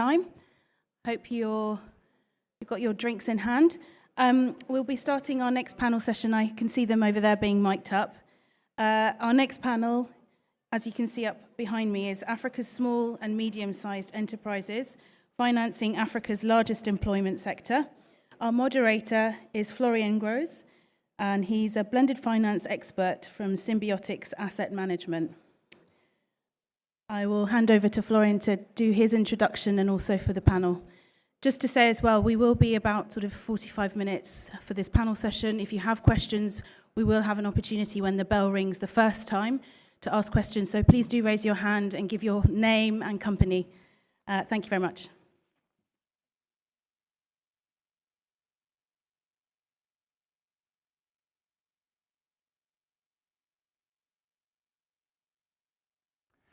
time. Hope you've got your drinks in hand. We'll be starting our next panel session. I can see them over there being mic'd up. Our next panel, as you can see up behind me, is Africa's Small and Medium-Sized Enterprises, Financing Africa's Largest Employment Sector. Our moderator is Florian Grohs, and he's a blended finance expert from Symbiotics Asset Management. I will hand over to Florian to do his introduction and also for the panel. Just to say as well, we will be about sort of 45 minutes for this panel session. If you have questions, we will have an opportunity when the bell rings the first time to ask questions. So please do raise your hand and give your name and company. Thank you very much.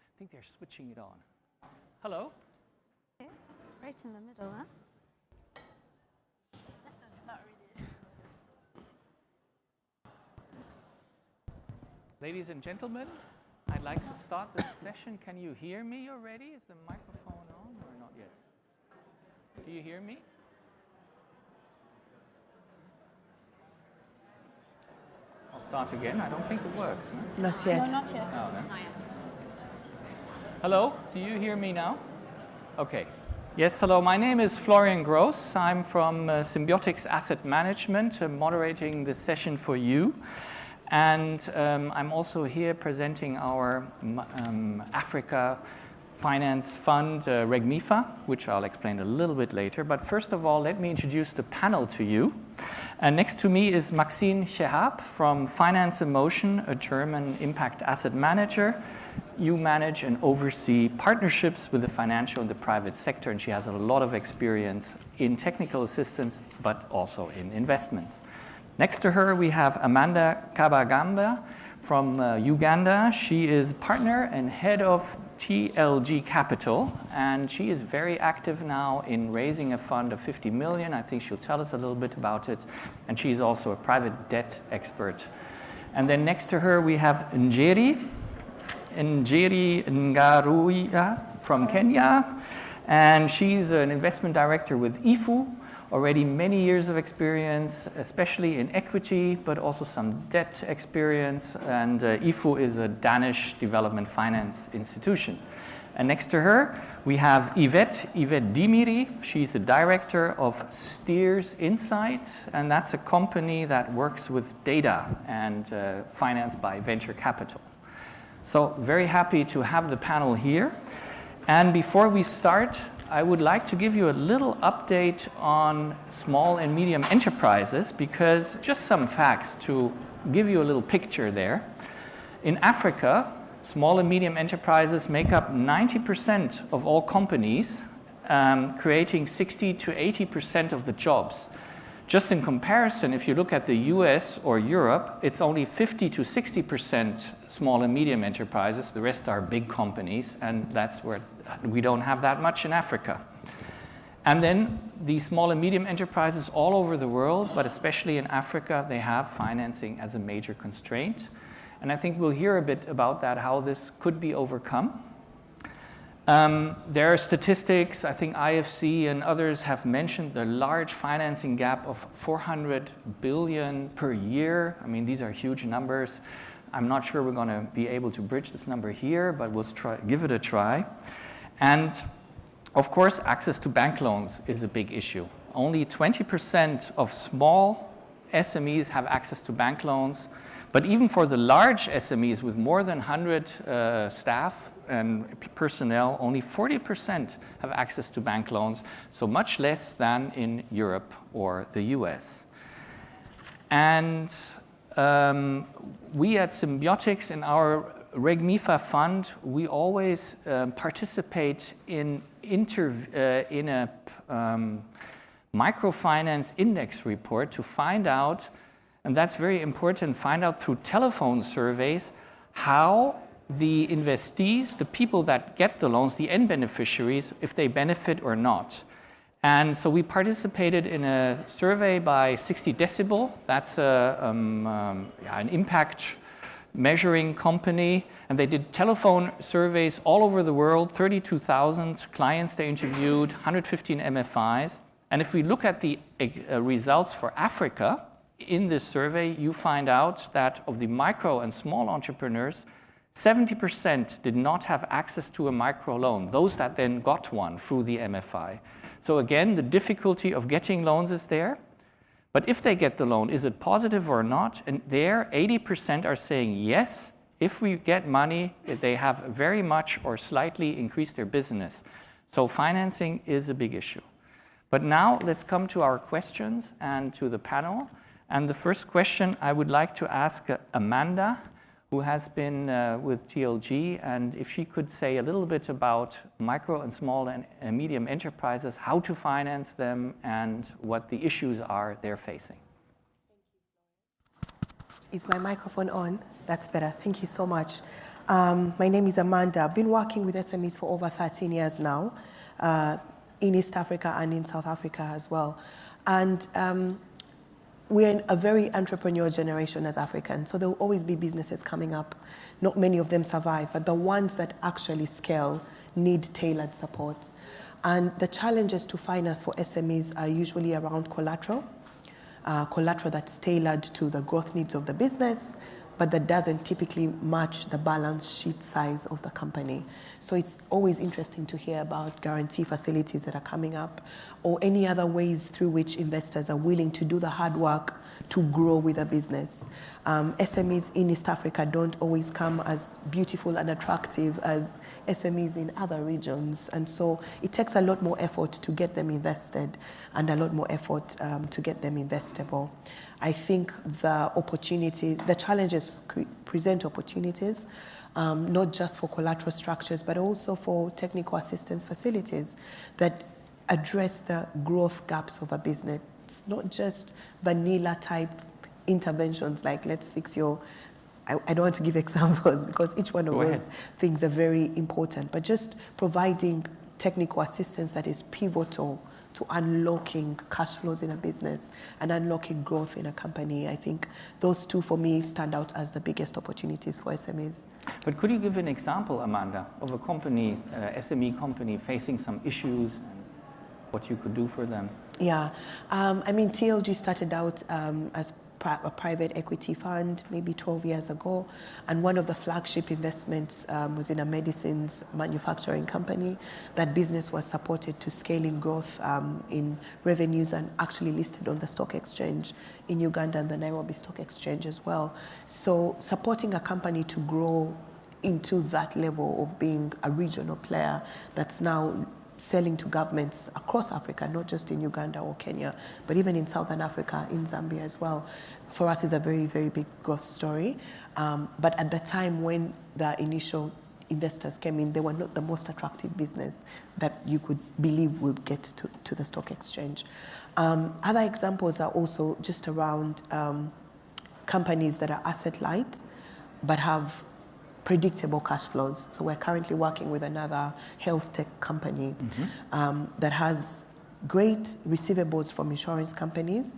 I think they're switching it on. Hello? Okay, right in the middle, huh? This is not really. Ladies and gentlemen, I'd like to start this session. Can you hear me already? Is the microphone on or not yet? Do you hear me? I'll start again. I don't think it works. No? Not yet. No, not yet. Oh, no? Not yet. Hello, do you hear me now? Okay. Yes, hello, my name is Florian Grohs. I'm from Symbiotics Asset Management, moderating this session for you. And I'm also here presenting our Africa Finance Fund, RegMIFA, which I'll explain a little bit later. But first of all, let me introduce the panel to you. And next to me is Maxine Chehab from Finance in Motion, a German impact asset manager. You manage and oversee partnerships with the financial and the private sector, and she has a lot of experience in technical assistance, but also in investments. Next to her, we have Amanda Kabagambe from Uganda. She is partner and head of TLG Capital, and she is very active now in raising a fund of 50 million. I think she'll tell us a little bit about it, and she's also a private debt expert. And then next to her, we have Njeri Ngaruiya from Kenya, and she's an investment director with IFU, already many years of experience, especially in equity, but also some debt experience, and IFU is a Danish development finance institution. And next to her, we have Yvette Dimiri. She's the director of Stears Insight, and that's a company that works with data and financed by venture capital. So very happy to have the panel here. And before we start, I would like to give you a little update on small and medium enterprises, because just some facts to give you a little picture there. In Africa, small and medium enterprises make up 90% of all companies, creating 60 to 80% of the jobs. Just in comparison, if you look at the US or Europe, it's only 50 to 60% small and medium enterprises. The rest are big companies, and that's where we don't have that much in Africa. And then these small and medium enterprises all over the world, but especially in Africa, they have financing as a major constraint. And I think we'll hear a bit about that, how this could be overcome. There are statistics, I think IFC and others have mentioned the large financing gap of 400 billion per year. I mean, these are huge numbers. I'm not sure we're going to be able to bridge this number here, but we'll give it a try. And of course, access to bank loans is a big issue. Only 20% of small SMEs have access to bank loans. But even for the large SMEs with more than 100 staff and personnel, only 40% have access to bank loans, so much less than in Europe or the US. And we at Symbiotics, in our RegMIFA fund, we always participate in a microfinance index report to find out, and that's very important, find out through telephone surveys how the investees, the people that get the loans, the end beneficiaries, if they benefit or not. And so we participated in a survey by 60 Decibel. That's an impact measuring company, and they did telephone surveys all over the world, 32,000 clients they interviewed, 115 MFIs. And if we look at the results for Africa, in this survey, you find out that of the micro and small entrepreneurs, 70% did not have access to a micro loan, those that then got one through the MFI. So again, the difficulty of getting loans is there. But if they get the loan, is it positive or not? And there, 80% are saying yes. If we get money, they have very much or slightly increased their business. So financing is a big issue. But now let's come to our questions and to the panel. And the first question I would like to ask Amanda, who has been with TLG, and if she could say a little bit about micro and small and medium enterprises, how to finance them, and what the issues are they're facing. Is my microphone on? That's better. Thank you so much. My name is Amanda. I've been working with SMEs for over 13 years now, in East Africa and in South Africa as well. And we're in a very entrepreneurial generation as Africans, so there will always be businesses coming up. Not many of them survive, but the ones that actually scale need tailored support. And the challenges to finance for SMEs are usually around collateral that's tailored to the growth needs of the business, but that doesn't typically match the balance sheet size of the company. So it's always interesting to hear about guarantee facilities that are coming up, or any other ways through which investors are willing to do the hard work to grow with a business. SMEs in East Africa don't always come as beautiful and attractive as SMEs in other regions. And so it takes a lot more effort to get them invested and a lot more effort to get them investable. I think the challenges present opportunities, not just for collateral structures, but also for technical assistance facilities that address the growth gaps of a business. It's not just vanilla type interventions like let's fix your, I don't want to give examples because each one of those things are very important, but just providing technical assistance that is pivotal to unlocking cash flows in a business and unlocking growth in a company. I think those two for me stand out as the biggest opportunities for SMEs. But could you give an example, Amanda, of a company, SME company facing some issues and what you could do for them? Yeah, I mean, TLG started out as a private equity fund maybe 12 years ago, and one of the flagship investments was in a medicines manufacturing company. That business was supported to scaling growth in revenues and actually listed on the stock exchange in Uganda and the Nairobi Stock Exchange as well. So supporting a company to grow into that level of being a regional player that's now selling to governments across Africa, not just in Uganda or Kenya, but even in Southern Africa, in Zambia as well, for us is a very, very big growth story. But at the time when the initial investors came in, they were not the most attractive business that you could believe would get to the stock exchange. Other examples are also just around companies that are asset light, but have predictable cash flows. So we're currently working with another health tech company that has great receivables from insurance companies,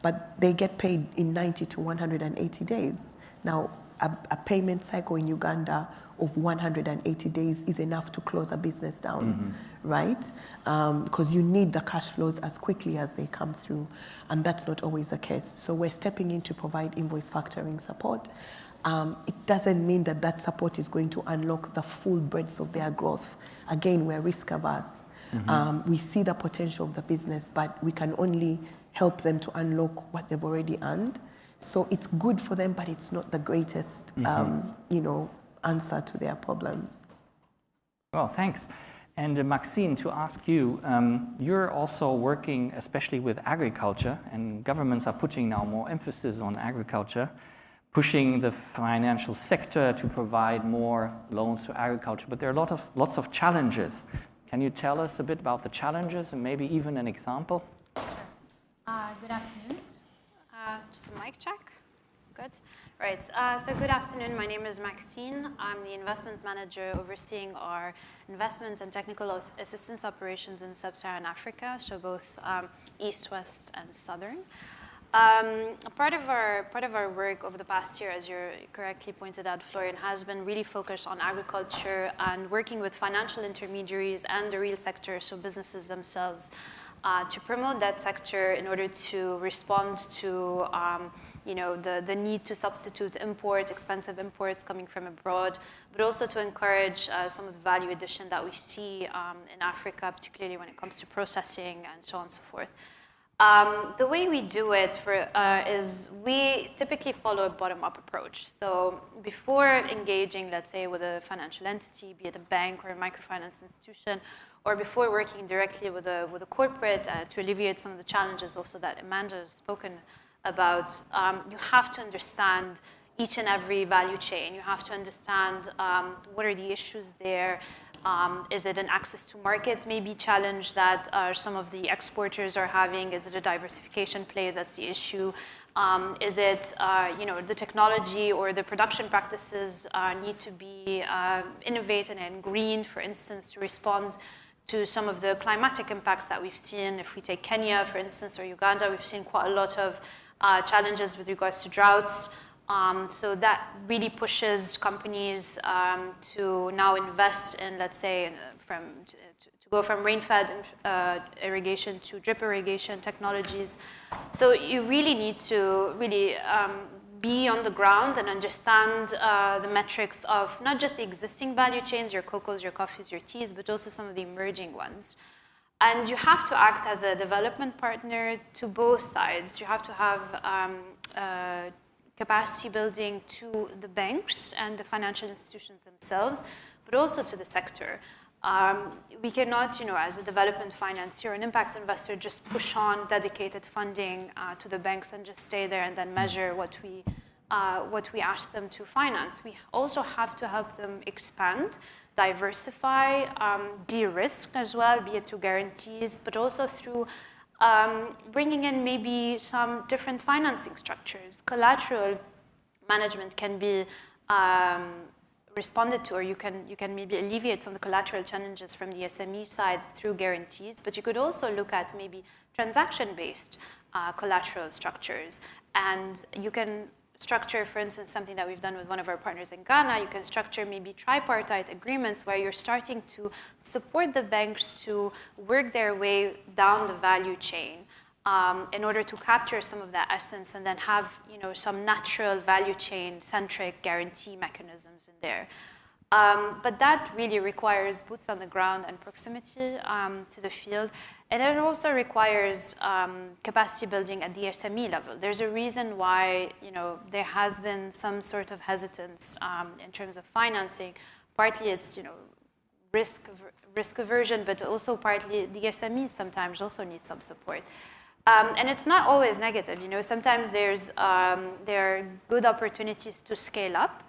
but they get paid in 90 to 180 days. Now, a payment cycle in Uganda of 180 days is enough to close a business down, right? Because you need the cash flows as quickly as they come through, and that's not always the case. So we're stepping in to provide invoice factoring support. It doesn't mean that that support is going to unlock the full breadth of their growth. Again, we're risk averse. We see the potential of the business, but we can only help them to unlock what they've already earned. So it's good for them, but it's not the greatest, answer to their problems. Well, thanks. And Maxine, to ask you, you're also working especially with agriculture, and governments are putting now more emphasis on agriculture, pushing the financial sector to provide more loans to agriculture, but there are lots of challenges. Can you tell us a bit about the challenges and maybe even an example? Good afternoon. Just a mic check. Good. Right. So good afternoon. My name is Maxine. I'm the investment manager overseeing our investment and technical assistance operations in sub-Saharan Africa, so both East, West, and Southern. Part of our work over the past year, as you correctly pointed out, Florian, has been really focused on agriculture and working with financial intermediaries and the real sector, so businesses themselves, to promote that sector in order to respond to the need to substitute imports, expensive imports coming from abroad, but also to encourage some of the value addition that we see in Africa, particularly when it comes to processing and so on and so forth. The way we do it is we typically follow a bottom-up approach. So before engaging, let's say, with a financial entity, be it a bank or a microfinance institution, or before working directly with a corporate to alleviate some of the challenges also that Amanda has spoken about, you have to understand each and every value chain. You have to understand what are the issues there. Is it an access to market maybe challenge that some of the exporters are having? Is it a diversification play that's the issue? Is it the technology or the production practices need to be innovated and green, for instance, to respond to some of the climatic impacts that we've seen? If we take Kenya, for instance, or Uganda, we've seen quite a lot of challenges with regards to droughts. So that really pushes companies to now invest in, let's say, to go from rain-fed irrigation to drip irrigation technologies. So you really need to be on the ground and understand the metrics of not just the existing value chains, your cocos, your coffees, your teas, but also some of the emerging ones. And you have to act as a development partner to both sides. You have to have capacity building to the banks and the financial institutions themselves, but also to the sector. We cannot, as a development financier, an impact investor, just push on dedicated funding to the banks and just stay there and then measure what we ask them to finance. We also have to help them expand, diversify, de-risk as well, be it through guarantees, but also through bringing in maybe some different financing structures. Collateral management can be responded to, or you can maybe alleviate some of the collateral challenges from the SME side through guarantees, but you could also look at maybe transaction-based collateral structures. And you can structure, for instance, something that we've done with one of our partners in Ghana, you can structure maybe tripartite agreements where you're starting to support the banks to work their way down the value chain in order to capture some of that essence and then have some natural value chain-centric guarantee mechanisms in there. But that really requires boots on the ground and proximity to the field. And it also requires capacity building at the SME level. There's a reason why there has been some sort of hesitance in terms of financing. Partly it's risk aversion, but also partly the SMEs sometimes also need some support. And it's not always negative. Sometimes there are good opportunities to scale up.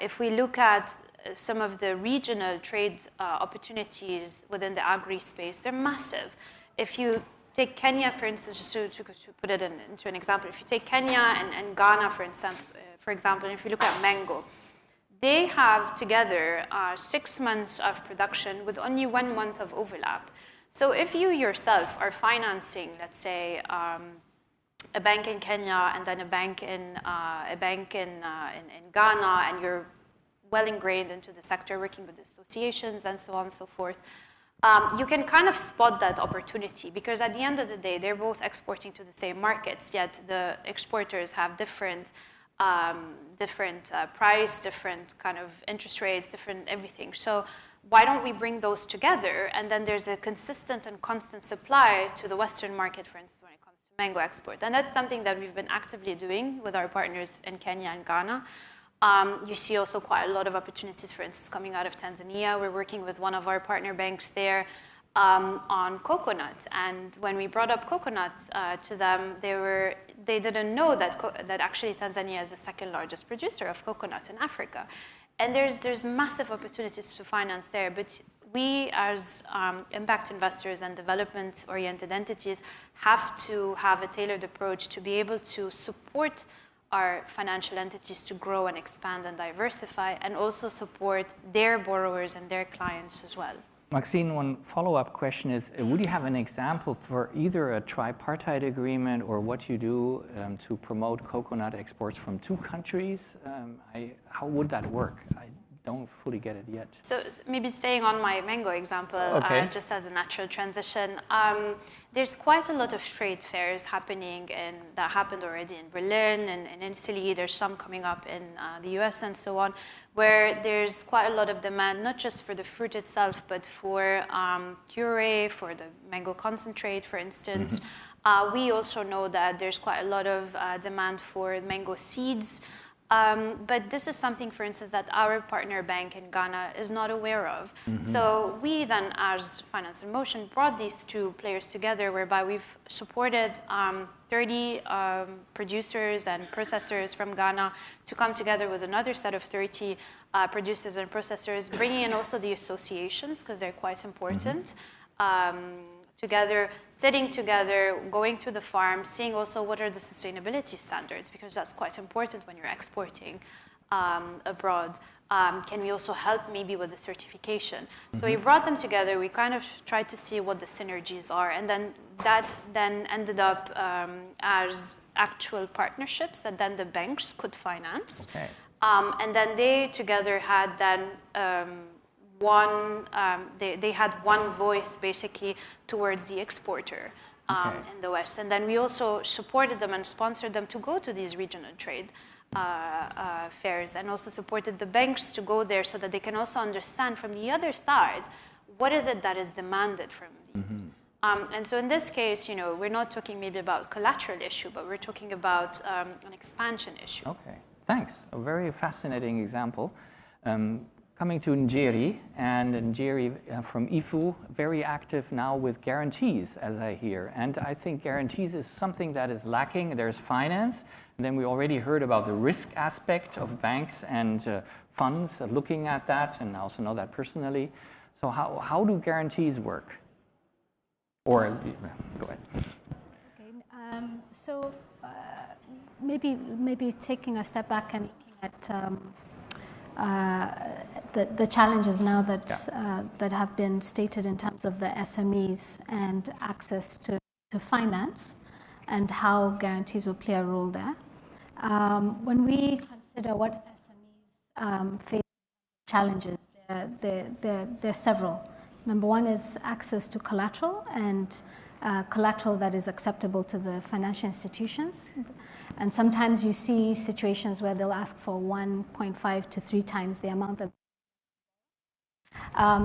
If we look at some of the regional trade opportunities within the agri space, they're massive. If you take Kenya, for instance, just to put it into an example, if you take Kenya and Ghana, for example, if you look at mango, they have together 6 months of production with only 1 month of overlap. So if you yourself are financing, let's say, a bank in Kenya and then a bank in Ghana, and you're well ingrained into the sector, working with associations and so on and so forth, you can kind of spot that opportunity, because at the end of the day, they're both exporting to the same markets, yet the exporters have different price, different kind of interest rates, different everything. So why don't we bring those together, and then there's a consistent and constant supply to the Western market, for instance, when it comes to mango export. And that's something that we've been actively doing with our partners in Kenya and Ghana. You see also quite a lot of opportunities, for instance, coming out of Tanzania. We're working with one of our partner banks there on coconut. And when we brought up coconut to them, they didn't know that actually Tanzania is the second largest producer of coconut in Africa. And there's massive opportunities to finance there, but we as impact investors and development-oriented entities have to have a tailored approach to be able to support our financial entities to grow and expand and diversify, and also support their borrowers and their clients as well. Maxine, one follow-up question is, would you have an example for either a tripartite agreement or what you do to promote coconut exports from two countries? How would that work? I don't fully get it yet. So maybe staying on my mango example, just as a natural transition, there's quite a lot of trade fairs happening, and that happened already in Berlin and in Italy. There's some coming up in the US and so on, where there's quite a lot of demand, not just for the fruit itself, but for puree, for the mango concentrate, for instance. We also know that there's quite a lot of demand for mango seeds. But this is something, for instance, that our partner bank in Ghana is not aware of. So we then, as Finance in Motion, brought these two players together, whereby we've supported 30 producers and processors from Ghana to come together with another set of 30 producers and processors, bringing in also the associations, because they're quite important. Together, sitting together, going through the farm, seeing also what are the sustainability standards, because that's quite important when you're exporting abroad. Can we also help maybe with the certification? So we brought them together, we kind of tried to see what the synergies are, and then that then ended up as actual partnerships that then the banks could finance. And then they together had then they had one voice basically towards the exporter in the West. And then we also supported them and sponsored them to go to these regional trade fairs, and also supported the banks to go there so that they can also understand from the other side what is it that is demanded from these. And so in this case, we're not talking maybe about collateral issue, but we're talking about an expansion issue. Okay, thanks. A very fascinating example. Coming to Njeri, and Njeri from IFU, very active now with guarantees, as I hear. And I think guarantees is something that is lacking. There's finance, and then we already heard about the risk aspect of banks and funds looking at that, and I also know that personally. So how do guarantees work? Or, go ahead. Okay, so maybe taking a step back and looking at the challenges now that have been stated in terms of the SMEs and access to finance, and how guarantees will play a role there. When we consider what SMEs face challenges, there are several. Number one is access to collateral, and collateral that is acceptable to the financial institutions. And sometimes you see situations where they'll ask for 1.5 to 3 times the amount that.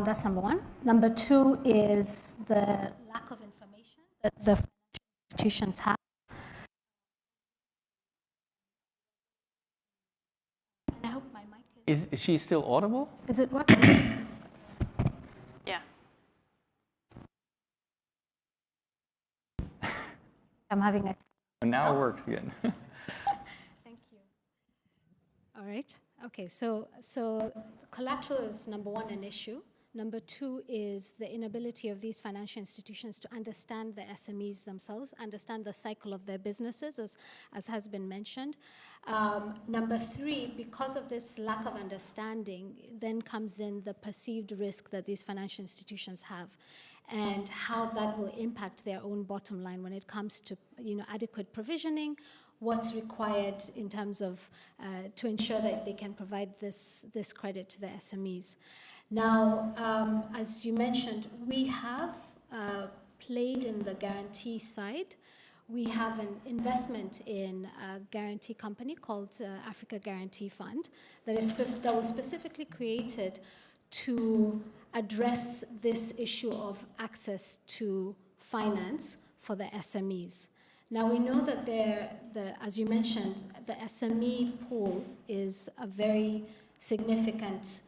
That's number one. Number two is the lack of information that the financial institutions have. I hope my mic is she still audible? Is it working? Yeah. I'm having a. Now it works again. Thank you. All right. Okay. So collateral is number one, an issue. Number two is the inability of these financial institutions to understand the SMEs themselves, understand the cycle of their businesses, as has been mentioned. Number three, because of this lack of understanding, then comes in the perceived risk that these financial institutions have, and how that will impact their own bottom line when it comes to adequate provisioning, what's required in terms of to ensure that they can provide this credit to the SMEs. Now, as you mentioned, we have played in the guarantee side. We have an investment in a guarantee company called Africa Guarantee Fund that was specifically created to address this issue of access to finance for the SMEs. Now we know that as you mentioned, the SME pool is a very significant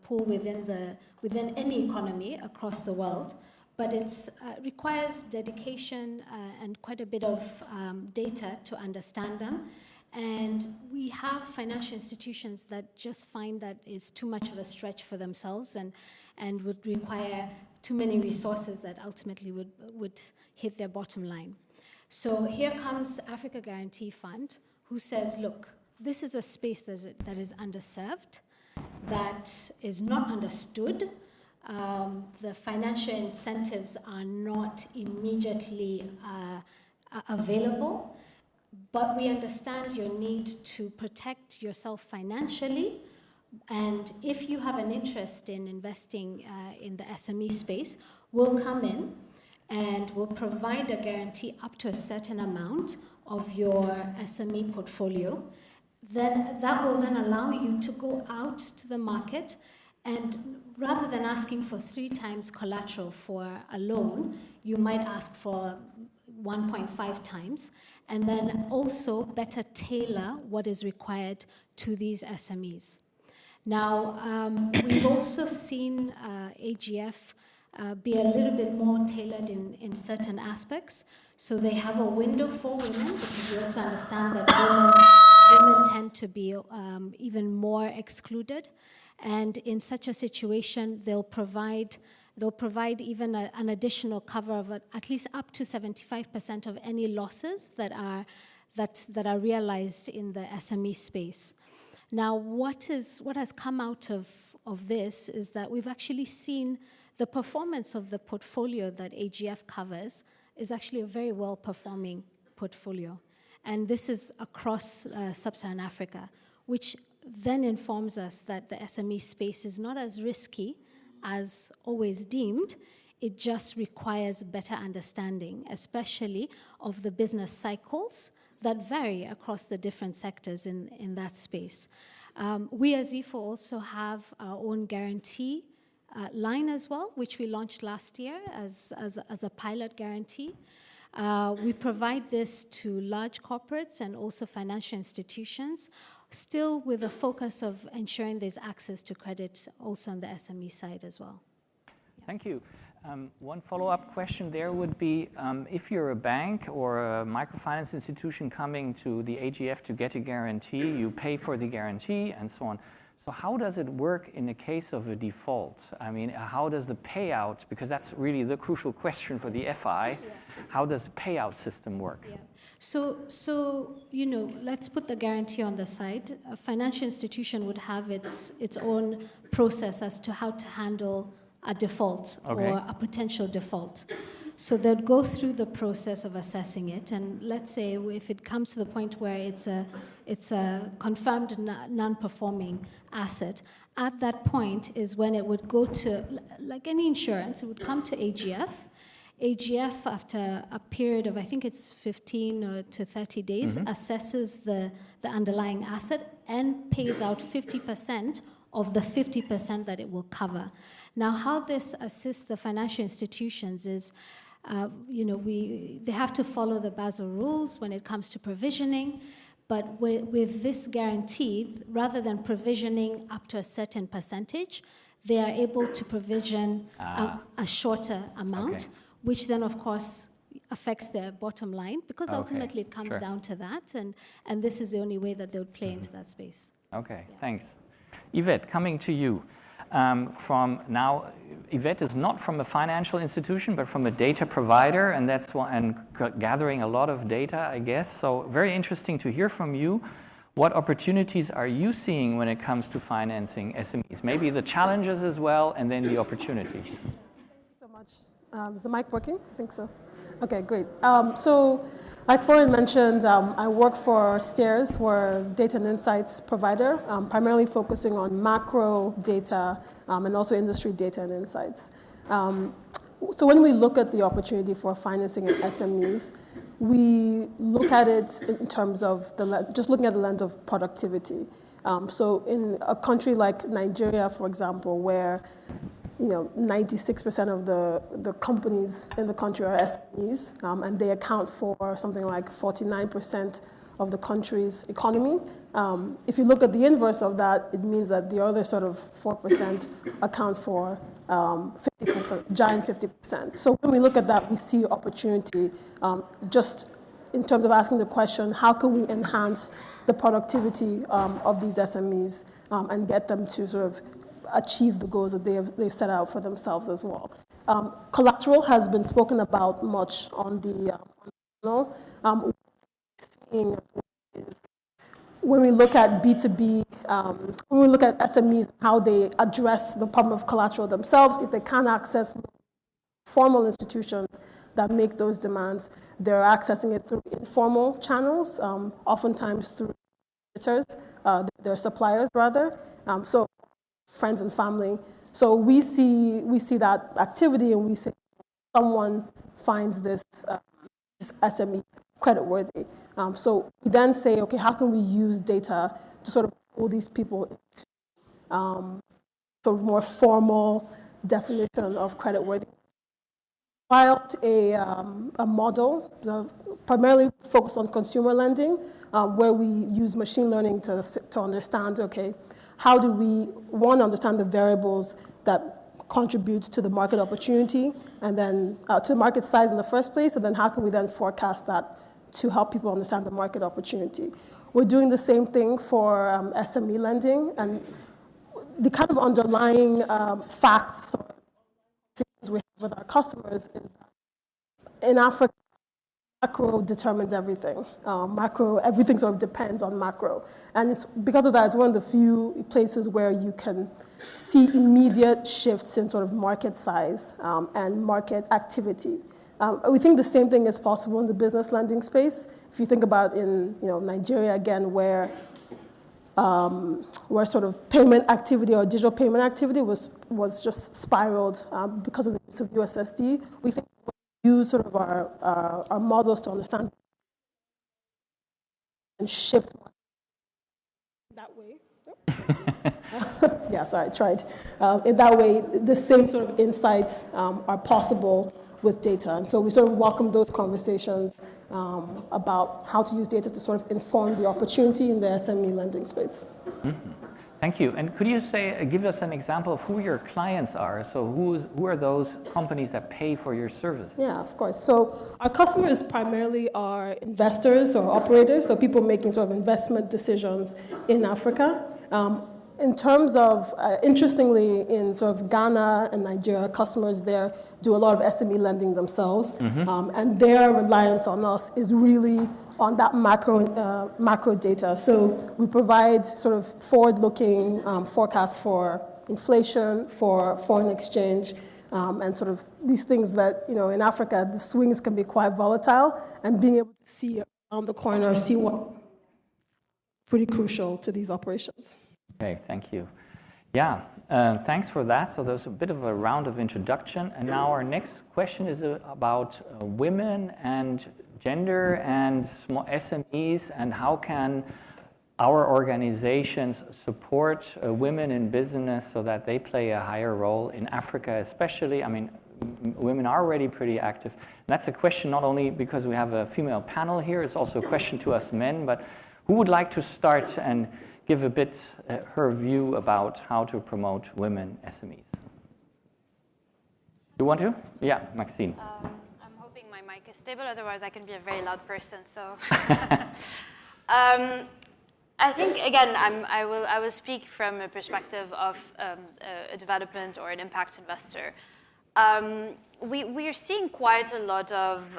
pool within any economy across the world, but it requires dedication and quite a bit of data to understand them. And we have financial institutions that just find that it's too much of a stretch for themselves and would require too many resources that ultimately would hit their bottom line. So here comes Africa Guarantee Fund, who says, look, this is a space that is underserved, that is not understood the financial incentives are not immediately available, but we understand your need to protect yourself financially. And if you have an interest in investing in the SME space, we'll come in and we'll provide a guarantee up to a certain amount of your SME portfolio. Then that will then allow you to go out to the market, and rather than asking for 3 times collateral for a loan, you might ask for 1.5 times, and then also better tailor what is required to these SMEs. Now, we've also seen AGF be a little bit more tailored in certain aspects. So they have a window for women, because we also understand that women tend to be even more excluded. And in such a situation, they'll provide even an additional cover of at least up to 75% of any losses that are realized in the SME space. Now, what has come out of this is that we've actually seen the performance of the portfolio that AGF covers is actually a very well-performing portfolio. And this is across sub-Saharan Africa, which then informs us that the SME space is not as risky as always deemed. It just requires better understanding, especially of the business cycles that vary across the different sectors in that space. We as IFO also have our own guarantee line as well, which we launched last year as a pilot guarantee. We provide this to large corporates and also financial institutions, still with a focus of ensuring there's access to credit also on the SME side as well. Thank you. One follow-up question there would be, if you're a bank or a microfinance institution coming to the AGF to get a guarantee, you pay for the guarantee and so on. So how does it work in the case of a default? I mean, how does the payout, because that's really the crucial question for the FI, how does the payout system work? Yeah. So let's put the guarantee on the side. A financial institution would have its own process as to how to handle a default or a potential default. So they'll go through the process of assessing it, and let's say if it comes to the point where it's a confirmed non-performing asset, at that point is when it would go to, like any insurance, it would come to AGF. AGF, after a period of, I think it's 15 to 30 days, assesses the underlying asset and pays out 50% of the 50% that it will cover. Now, how this assists the financial institutions is, they have to follow the Basel rules when it comes to provisioning, but with this guarantee, rather than provisioning up to a certain percentage, they are able to provision a shorter amount, which then, of course, affects their bottom line, because ultimately it comes down to that, and this is the only way that they would play into that space. Okay, thanks. Yvette, coming to you. From now, Yvette is not from a financial institution, but from a data provider, and that's why, and gathering a lot of data, I guess. So very interesting to hear from you. What opportunities are you seeing when it comes to financing SMEs? Maybe the challenges as well, and then the opportunities. Thank you so much. Is the mic working? I think so. Okay, great. So, like Florian mentioned, I work for Stears. We're a data and insights provider, primarily focusing on macro data and also industry data and insights. So when we look at the opportunity for financing in SMEs, we look at it in terms of just looking at the lens of productivity. So in a country like Nigeria, for example, where 96% of the companies in the country are SMEs, and they account for something like 49% of the country's economy. If you look at the inverse of that, it means that the other sort of 4% account for 50%, giant 50%. So when we look at that, we see opportunity just in terms of asking the question, how can we enhance the productivity of these SMEs and get them to sort of achieve the goals that they've set out for themselves as well. Collateral has been spoken about much on the panel. when we look at B2B, when we look at SMEs, how they address the problem of collateral themselves, if they can't access formal institutions that make those demands, they're accessing it through informal channels, oftentimes through their suppliers rather, so friends and family. So we see that activity, and we say someone finds this SME creditworthy. So we then say, okay, how can we use data to sort of pull these people into sort of more formal definition of creditworthy? Filed a model primarily focused on consumer lending, where we use machine learning to understand, okay, how do we, one, understand the variables that contribute to the market opportunity, and then to the market size in the first place, and then how can we then forecast that to help people understand the market opportunity. We're doing the same thing for SME lending, and the kind of underlying facts or things we have with our customers is that in Africa, macro determines everything. Everything sort of depends on macro. And it's because of that, it's one of the few places where you can see immediate shifts in sort of market size and market activity. We think the same thing is possible in the business lending space. If you think about in Nigeria again, where sort of payment activity or digital payment activity was just spiraled because of the use of USSD, we think we use sort of our models to understand and shift that way. Yeah, sorry, I tried. In that way, the same sort of insights are possible with data. And so we sort of welcome those conversations about how to use data to sort of inform the opportunity in the SME lending space. Mm-hmm. Thank you. And could you give us an example of who your clients are? So who are those companies that pay for your services? Yeah, of course. So our customers primarily are investors or operators, so people making sort of investment decisions in Africa. In terms of, interestingly, in sort of Ghana and Nigeria, customers there do a lot of SME lending themselves, and their reliance on us is really on that macro data. So we provide sort of forward-looking forecasts for inflation, for foreign exchange, and sort of these things that, in Africa, the swings can be quite volatile, and being able to see around the corner, see what pretty crucial to these operations. Okay, thank you. Yeah, thanks for that. So there's a bit of a round of introduction. And now our next question is about women and gender and small SMEs, and how can our organizations support women in business so that they play a higher role in Africa especially. I mean, women are already pretty active. And that's a question not only because we have a female panel here, it's also a question to us men, but who would like to start and give a bit her view about how to promote women SMEs? You want to? Yeah, Maxine. I'm hoping my mic is stable, otherwise I can be a very loud person. So, I think again, I will speak from a perspective of a development or an impact investor. We are seeing quite a lot of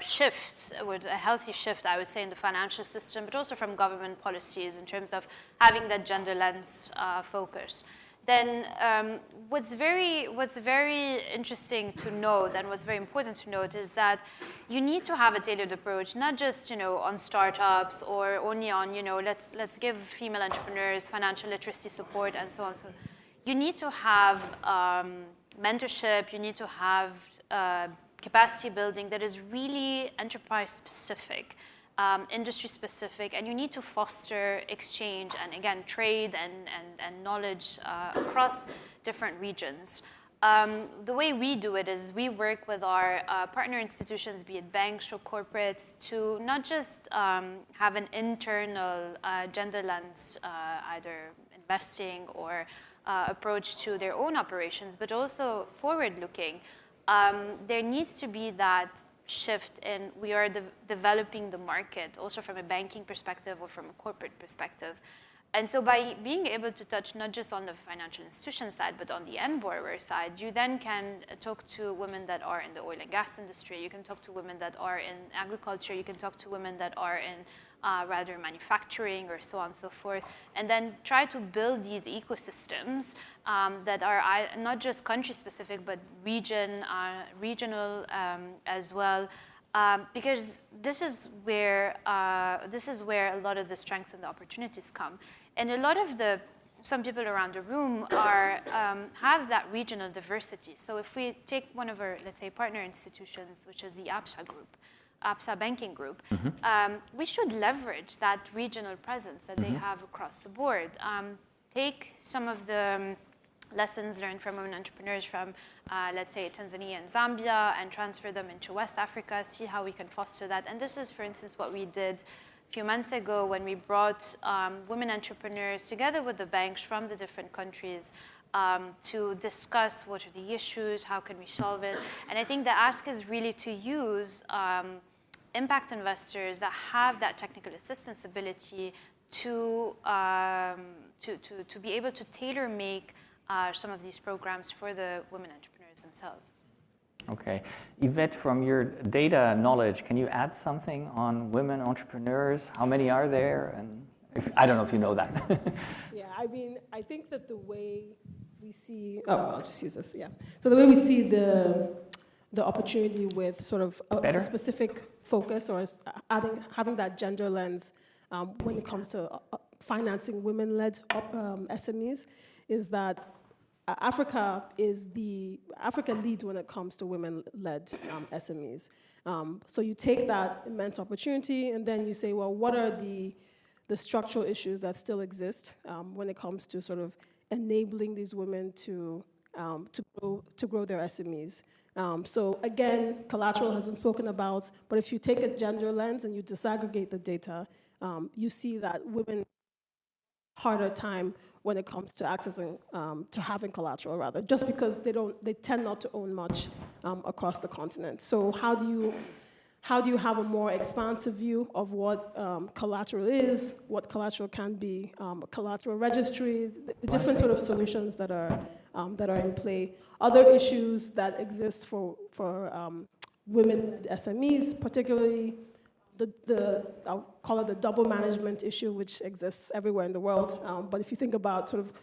shifts, with a healthy shift, I would say, in the financial system, but also from government policies in terms of having that gender lens focus. Then what's very interesting to note, and what's very important to note, is that you need to have a tailored approach, not just on startups or only on let's give female entrepreneurs financial literacy support and so on. So you need to have mentorship, you need to have capacity building that is really enterprise specific, industry specific, and you need to foster exchange and again trade and knowledge across different regions. The way we do it is we work with our partner institutions, be it banks or corporates, to not just have an internal gender lens, either investing or approach to their own operations, but also forward-looking. There needs to be that shift in we are developing the market, also from a banking perspective or from a corporate perspective. And so by being able to touch not just on the financial institution side, but on the end borrower side, you then can talk to women that are in the oil and gas industry, you can talk to women that are in agriculture, you can talk to women that are in rather manufacturing or so on and so forth, and then try to build these ecosystems that are not just country-specific, but regional as well, because this is where a lot of the strengths and the opportunities come. And a lot of some people around the room have that regional diversity. So if we take one of our, let's say, partner institutions, which is the APSA banking group, we should leverage that regional presence that they have across the board. Take some of the lessons learned from women entrepreneurs from, let's say, Tanzania and Zambia, and transfer them into West Africa, see how we can foster that. And this is, for instance, what we did a few months ago when we brought women entrepreneurs together with the banks from the different countries to discuss what are the issues, how can we solve it. And I think the ask is really to use impact investors that have that technical assistance ability to be able to tailor make some of these programs for the women entrepreneurs themselves. Okay. Yvette, from your data knowledge, can you add something on women entrepreneurs? How many are there? And I don't know if you know that. Yeah, I mean, I think that the way we see, I'll just use this, yeah. So the way we see the opportunity with sort of a specific focus or having that gender lens when it comes to financing women-led SMEs is that Africa leads when it comes to women-led SMEs. So you take that immense opportunity and then you say, well, what are the structural issues that still exist when it comes to sort of enabling these women to grow their SMEs? So again, collateral has been spoken about, but if you take a gender lens and you disaggregate the data, you see that women harder time when it comes to accessing, to having collateral rather, just because they tend not to own much across the continent. So how do you have a more expansive view of what collateral is, what collateral can be, collateral registry, the different sort of solutions that are in play. Other issues that exist for women SMEs, particularly I'll call it the double management issue, which exists everywhere in the world. But if you think about sort of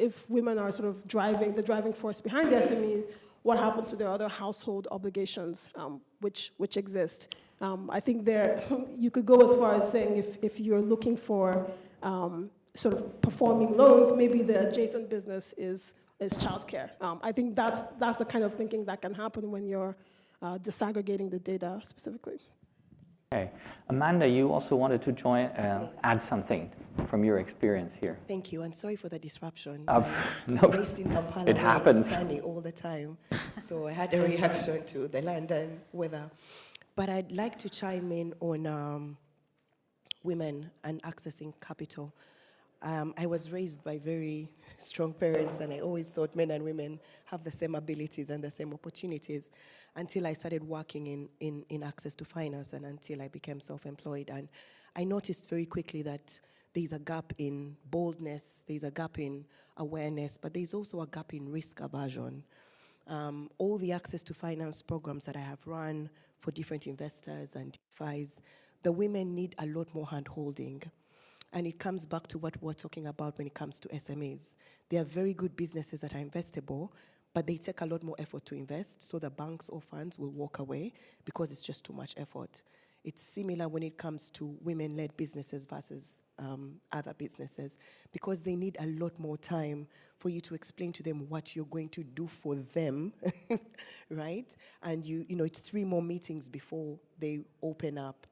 if women are sort of the driving force behind the SME, what happens to their other household obligations, which exist? I think you could go as far as saying if you're looking for sort of performing loans, maybe the adjacent business is childcare. I think that's the kind of thinking that can happen when you're disaggregating the data specifically. Okay. Amanda, you also wanted to join, add something from your experience here. Thank you, and sorry for the disruption. No, based in Kampala, it happens. It's sunny all the time, so I had a reaction to the London weather. But I'd like to chime in on women and accessing capital. I was raised by very strong parents, and I always thought men and women have the same abilities and the same opportunities until I started working in access to finance and until I became self-employed. And I noticed very quickly that there's a gap in boldness, there's a gap in awareness, but there's also a gap in risk aversion. All the access to finance programs that I have run for different investors and DeFis, the women need a lot more hand-holding. And it comes back to what we're talking about when it comes to SMEs. They are very good businesses that are investable, but they take a lot more effort to invest, so the banks or funds will walk away because it's just too much effort. It's similar when it comes to women-led businesses versus other businesses, because they need a lot more time for you to explain to them what you're going to do for them, right? And it's 3 more meetings before they open up.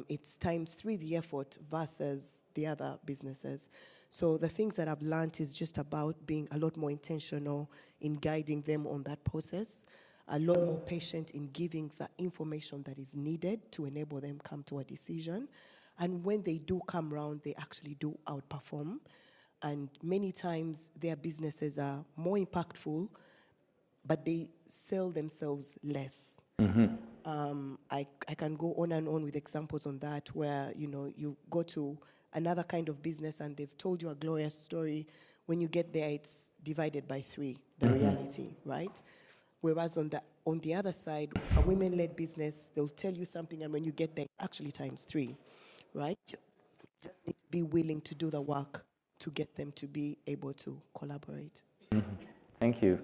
It's times 3 the effort versus the other businesses. So the things that I've learned is just about being a lot more intentional in guiding them on that process, a lot more patient in giving the information that is needed to enable them come to a decision. And when they do come around, they actually do outperform. And many times their businesses are more impactful, but they sell themselves less. Mm-hmm. I can go on and on with examples on that where, you go to another kind of business and they've told you a glorious story. When you get there, it's divided by 3, the reality, right? Whereas on the other side, a women-led business, they'll tell you something, and when you get there, actually times 3, right? You just need to be willing to do the work to get them to be able to collaborate. Thank you.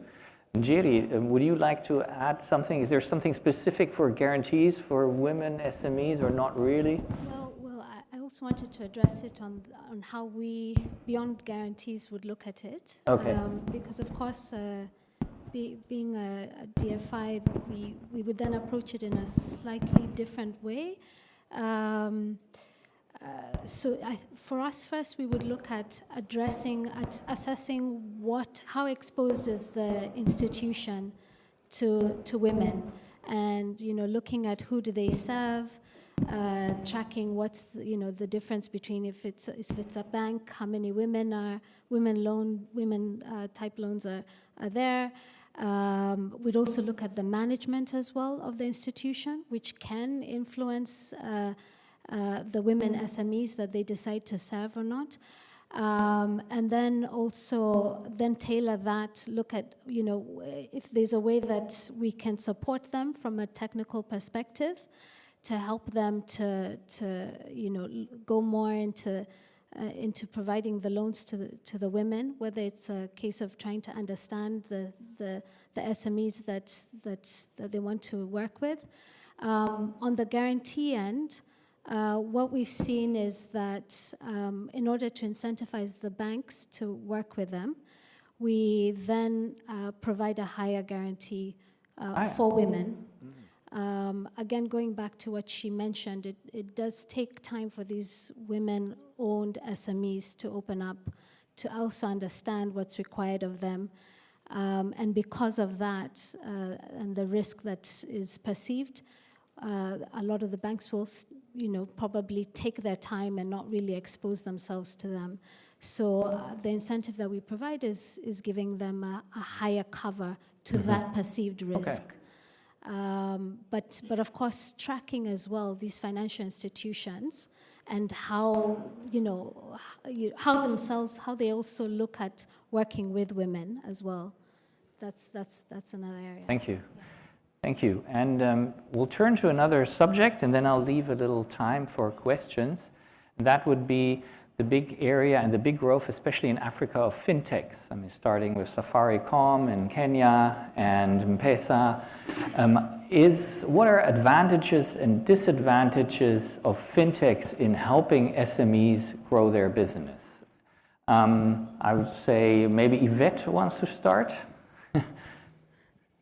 Njeri, would you like to add something? Is there something specific for guarantees for women SMEs or not really? Well, I also wanted to address it on how we, beyond guarantees, would look at it. Okay. Because of course, being a DFI, we would then approach it in a slightly different way. So for us, first, we would look at assessing how exposed is the institution to women, and looking at who do they serve, tracking what's the difference between if it's a bank, how many women type loans are there. We'd also look at the management as well of the institution, which can influence the women SMEs that they decide to serve or not. And then also tailor that, look at, if there's a way that we can support them from a technical perspective to help them to go more into providing the loans to the women, whether it's a case of trying to understand the SMEs that they want to work with. On the guarantee end, what we've seen is that in order to incentivize the banks to work with them, we then provide a higher guarantee for women. Again, going back to what she mentioned, it does take time for these women-owned SMEs to open up, to also understand what's required of them. And because of that, and the risk that is perceived, a lot of the banks will probably take their time and not really expose themselves to them. So the incentive that we provide is giving them a higher cover to that perceived risk. Okay. But of course, tracking as well these financial institutions and how how they also look at working with women as well. That's another area. Thank you. Thank you. And we'll turn to another subject, and then I'll leave a little time for questions. That would be the big area and the big growth, especially in Africa, of fintechs. I mean, starting with Safaricom in Kenya and M-Pesa. What are advantages and disadvantages of fintechs in helping SMEs grow their business? I would say maybe Yvette wants to start.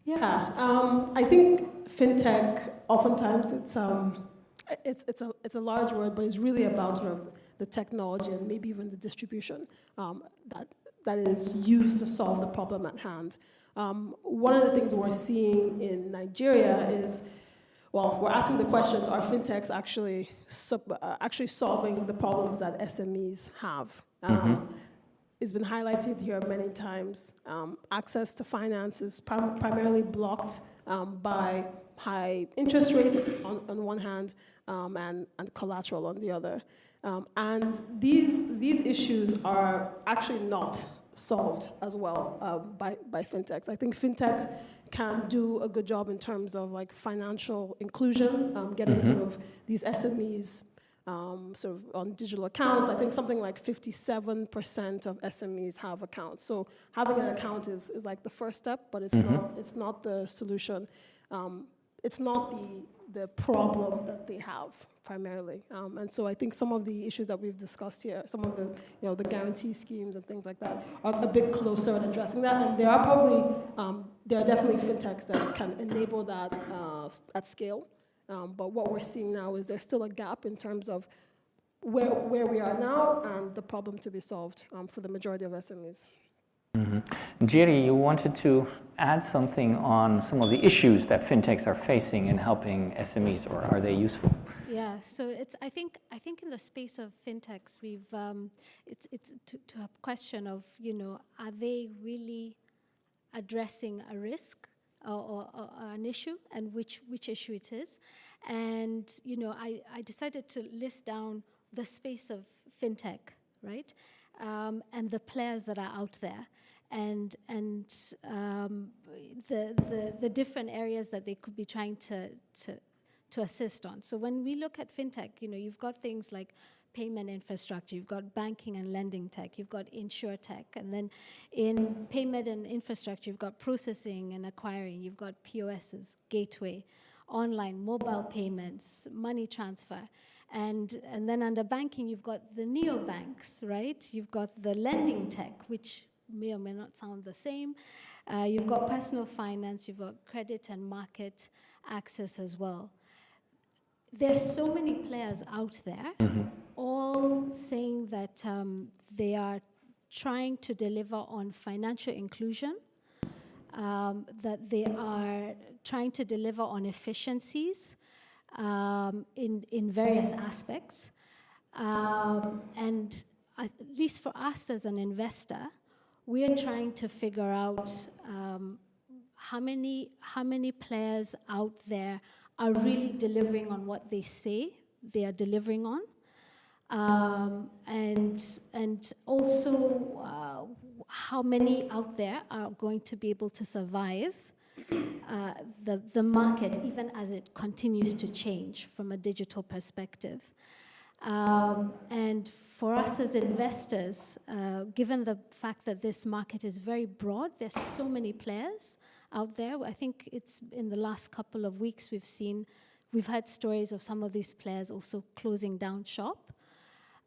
Yeah, I think fintech, oftentimes it's a large word, but it's really about sort of the technology and maybe even the distribution that is used to solve the problem at hand. One of the things we're seeing in Nigeria is, we're asking the questions: are fintechs actually solving the problems that SMEs have? It's been highlighted here many times. Access to finance is primarily blocked by high interest rates on one hand and collateral on the other. And these issues are actually not solved as well by fintechs. I think fintechs can do a good job in terms of like financial inclusion, getting sort of these SMEs sort of on digital accounts. I think something like 57% of SMEs have accounts. So having an account is like the first step, but it's not the solution. It's not the problem that they have primarily. And so I think some of the issues that we've discussed here, some of the the guarantee schemes and things like that, are a bit closer at addressing that. And there are definitely fintechs that can enable that at scale. But what we're seeing now is there's still a gap in terms of where we are now and the problem to be solved for the majority of SMEs. Njeri, you wanted to add something on some of the issues that fintechs are facing in helping SMEs, or are they useful? Yeah, so I think in the space of fintechs, we've it's to a question of are they really addressing a risk or an issue, and which issue it is. And I decided to list down the space of fintech, right, and the players that are out there. and the different areas that they could be trying to assist on. So when we look at fintech, you've got things like payment infrastructure, you've got banking and lending tech, you've got insure tech, and then in payment and infrastructure, you've got processing and acquiring, you've got POSs, gateway, online, mobile payments, money transfer. And then under banking, you've got the neobanks, right? You've got the lending tech, which may or may not sound the same. You've got personal finance, you've got credit and market access as well. There's so many players out there, all saying that they are trying to deliver on financial inclusion, that they are trying to deliver on efficiencies in various aspects. And at least for us as an investor, we are trying to figure out how many players out there are really delivering on what they say they are delivering on, and also how many out there are going to be able to survive the market, even as it continues to change from a digital perspective. And for us as investors, given the fact that this market is very broad, there's so many players out there. I think it's in the last couple of weeks we've heard stories of some of these players also closing down shop.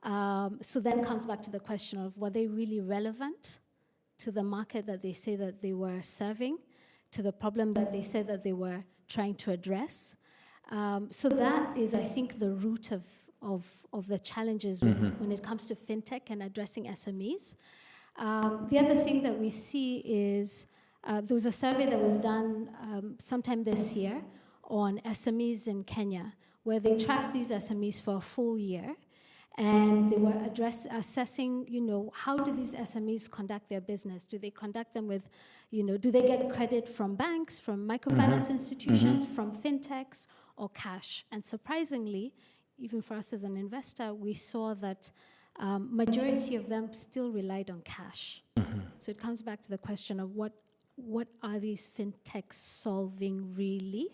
So then comes back to the question of, were they really relevant to the market that they say that they were serving, to the problem that they said that they were trying to address? So that is, I think, the root of the challenges when it comes to fintech and addressing SMEs. The other thing that we see is there was a survey that was done sometime this year on SMEs in Kenya, where they tracked these SMEs for a full year, and they were assessing, how do these SMEs conduct their business? Do they conduct them with, do they get credit from banks, from microfinance institutions, from fintechs, or cash? And surprisingly, even for us as an investor, we saw that majority of them still relied on cash. So it comes back to the question of what are these fintechs solving really?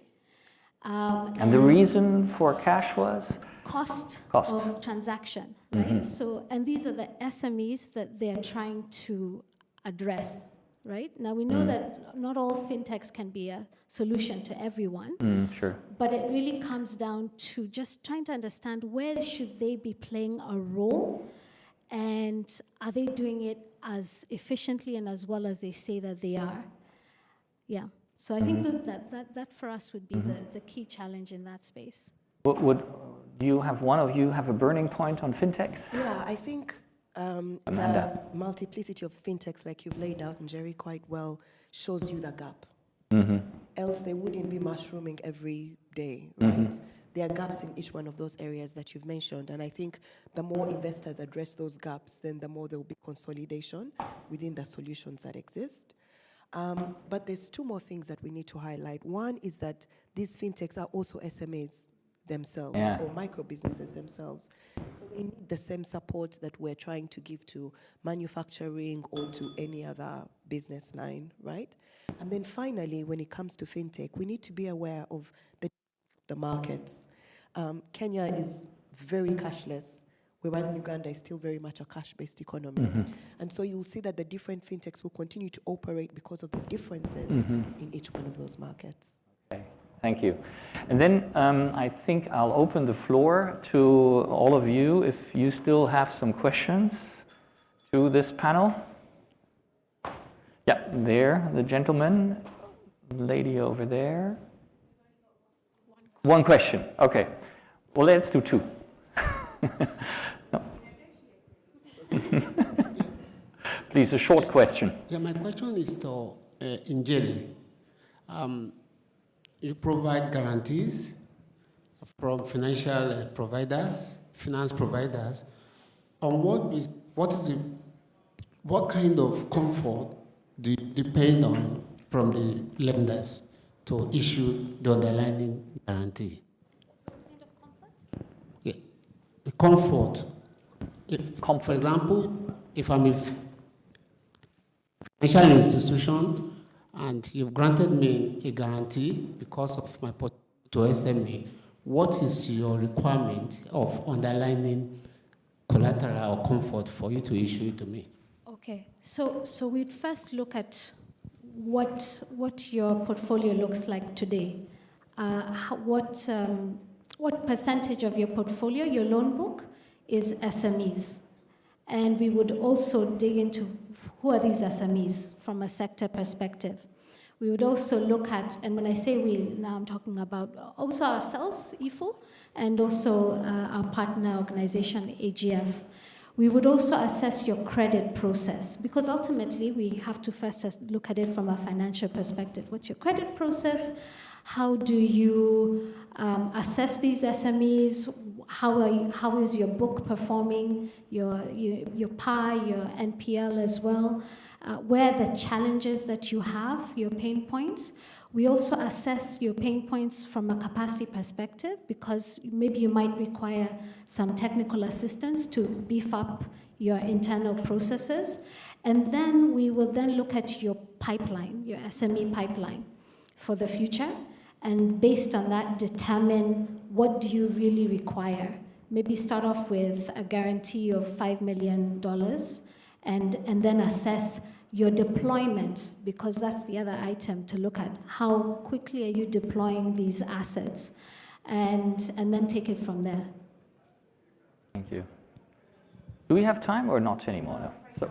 And the reason for cash was? Cost of transaction, right? So, and these are the SMEs that they're trying to address, right? Now, we know that not all fintechs can be a solution to everyone. Sure. But it really comes down to just trying to understand where should they be playing a role, and are they doing it as efficiently and as well as they say that they are? Yeah. So I think that for us would be the key challenge in that space. Do you have one of you have a burning point on fintechs? Yeah, I think the multiplicity of fintechs, like you've laid out, Njeri, quite well, shows you the gap. Else they wouldn't be mushrooming every day, right? There are gaps in each one of those areas that you've mentioned, and I think the more investors address those gaps, then the more there will be consolidation within the solutions that exist. But there's two more things that we need to highlight. One is that these fintechs are also SMEs themselves, or micro businesses themselves. So they need the same support that we're trying to give to manufacturing or to any other business line, right? And then finally, when it comes to fintech, we need to be aware of the markets. Kenya is very cashless, whereas Uganda is still very much a cash-based economy. And so you'll see that the different fintechs will continue to operate because of the differences in each one of those markets. Okay, thank you. And then I think I'll open the floor to all of you if you still have some questions to this panel. Yeah, there, the gentleman, lady over there. One question, okay. Well, let's do two. No. Please, a short question. Yeah, my question is to Njeri. You provide guarantees from financial providers, finance providers, on what kind of comfort do you depend on from the lenders to issue the underlying guarantee? Yeah, the comfort. For example, if I'm financial institution, and you've granted me a guarantee because of my port to SME. What is your requirement of underlining collateral or comfort for you to issue it to me? Okay, so we'd first look at what your portfolio looks like today. What percentage of your portfolio, your loan book, is SMEs? And we would also dig into who are these SMEs from a sector perspective. We would also look at, and when I say we, now I'm talking about also ourselves, IFU, and also our partner organization, AGF. We would also assess your credit process, because ultimately we have to first look at it from a financial perspective. What's your credit process? How do you assess these SMEs? How is your book performing? Your PI, your NPL as well? Where are the challenges that you have, your pain points? We also assess your pain points from a capacity perspective, because maybe you might require some technical assistance to beef up your internal processes. And then we will then look at your pipeline, your SME pipeline for the future. And based on that, determine what do you really require. Maybe start off with a guarantee of $5 million and then assess your deployment, because that's the other item to look at. How quickly are you deploying these assets? And then take it from there. Thank you. Do we have time or not anymore? No. So,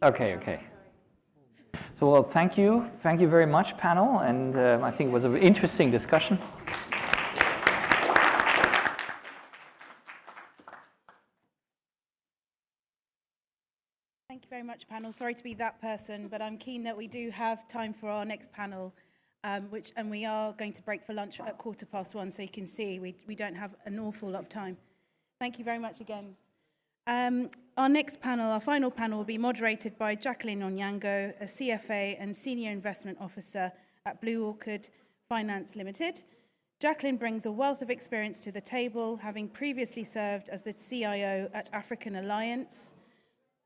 okay. So, well, thank you. Thank you very much, panel. And I think it was an interesting discussion. Thank you very much, panel. Sorry to be that person, but I'm keen that we do have time for our next panel, and we are going to break for lunch at 1:15, so you can see we don't have an awful lot of time. Thank you very much again. Our next panel, our final panel, will be moderated by Jacqueline Onyango, a CFA and Senior Investment Officer at Blue Orchid Finance Limited. Jacqueline brings a wealth of experience to the table, having previously served as the CIO at African Alliance,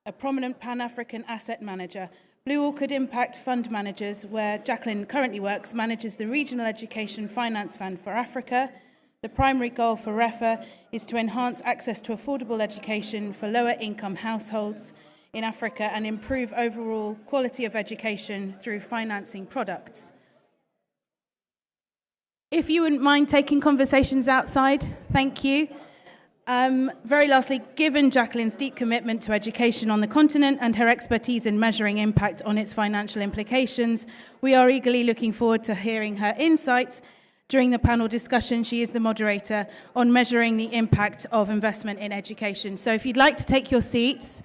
a prominent Pan-African asset manager. Blue Orchid Impact Fund Managers, where Jacqueline currently works, manages the Regional Education Finance Fund for Africa. The primary goal for REFA is to enhance access to affordable education for lower-income households in Africa and improve overall quality of education through financing products. If you wouldn't mind taking conversations outside, thank you. Very lastly, given Jacqueline's deep commitment to education on the continent and her expertise in measuring impact on its financial implications, we are eagerly looking forward to hearing her insights. During the panel discussion, she is the moderator on measuring the impact of investment in education. So if you'd like to take your seats,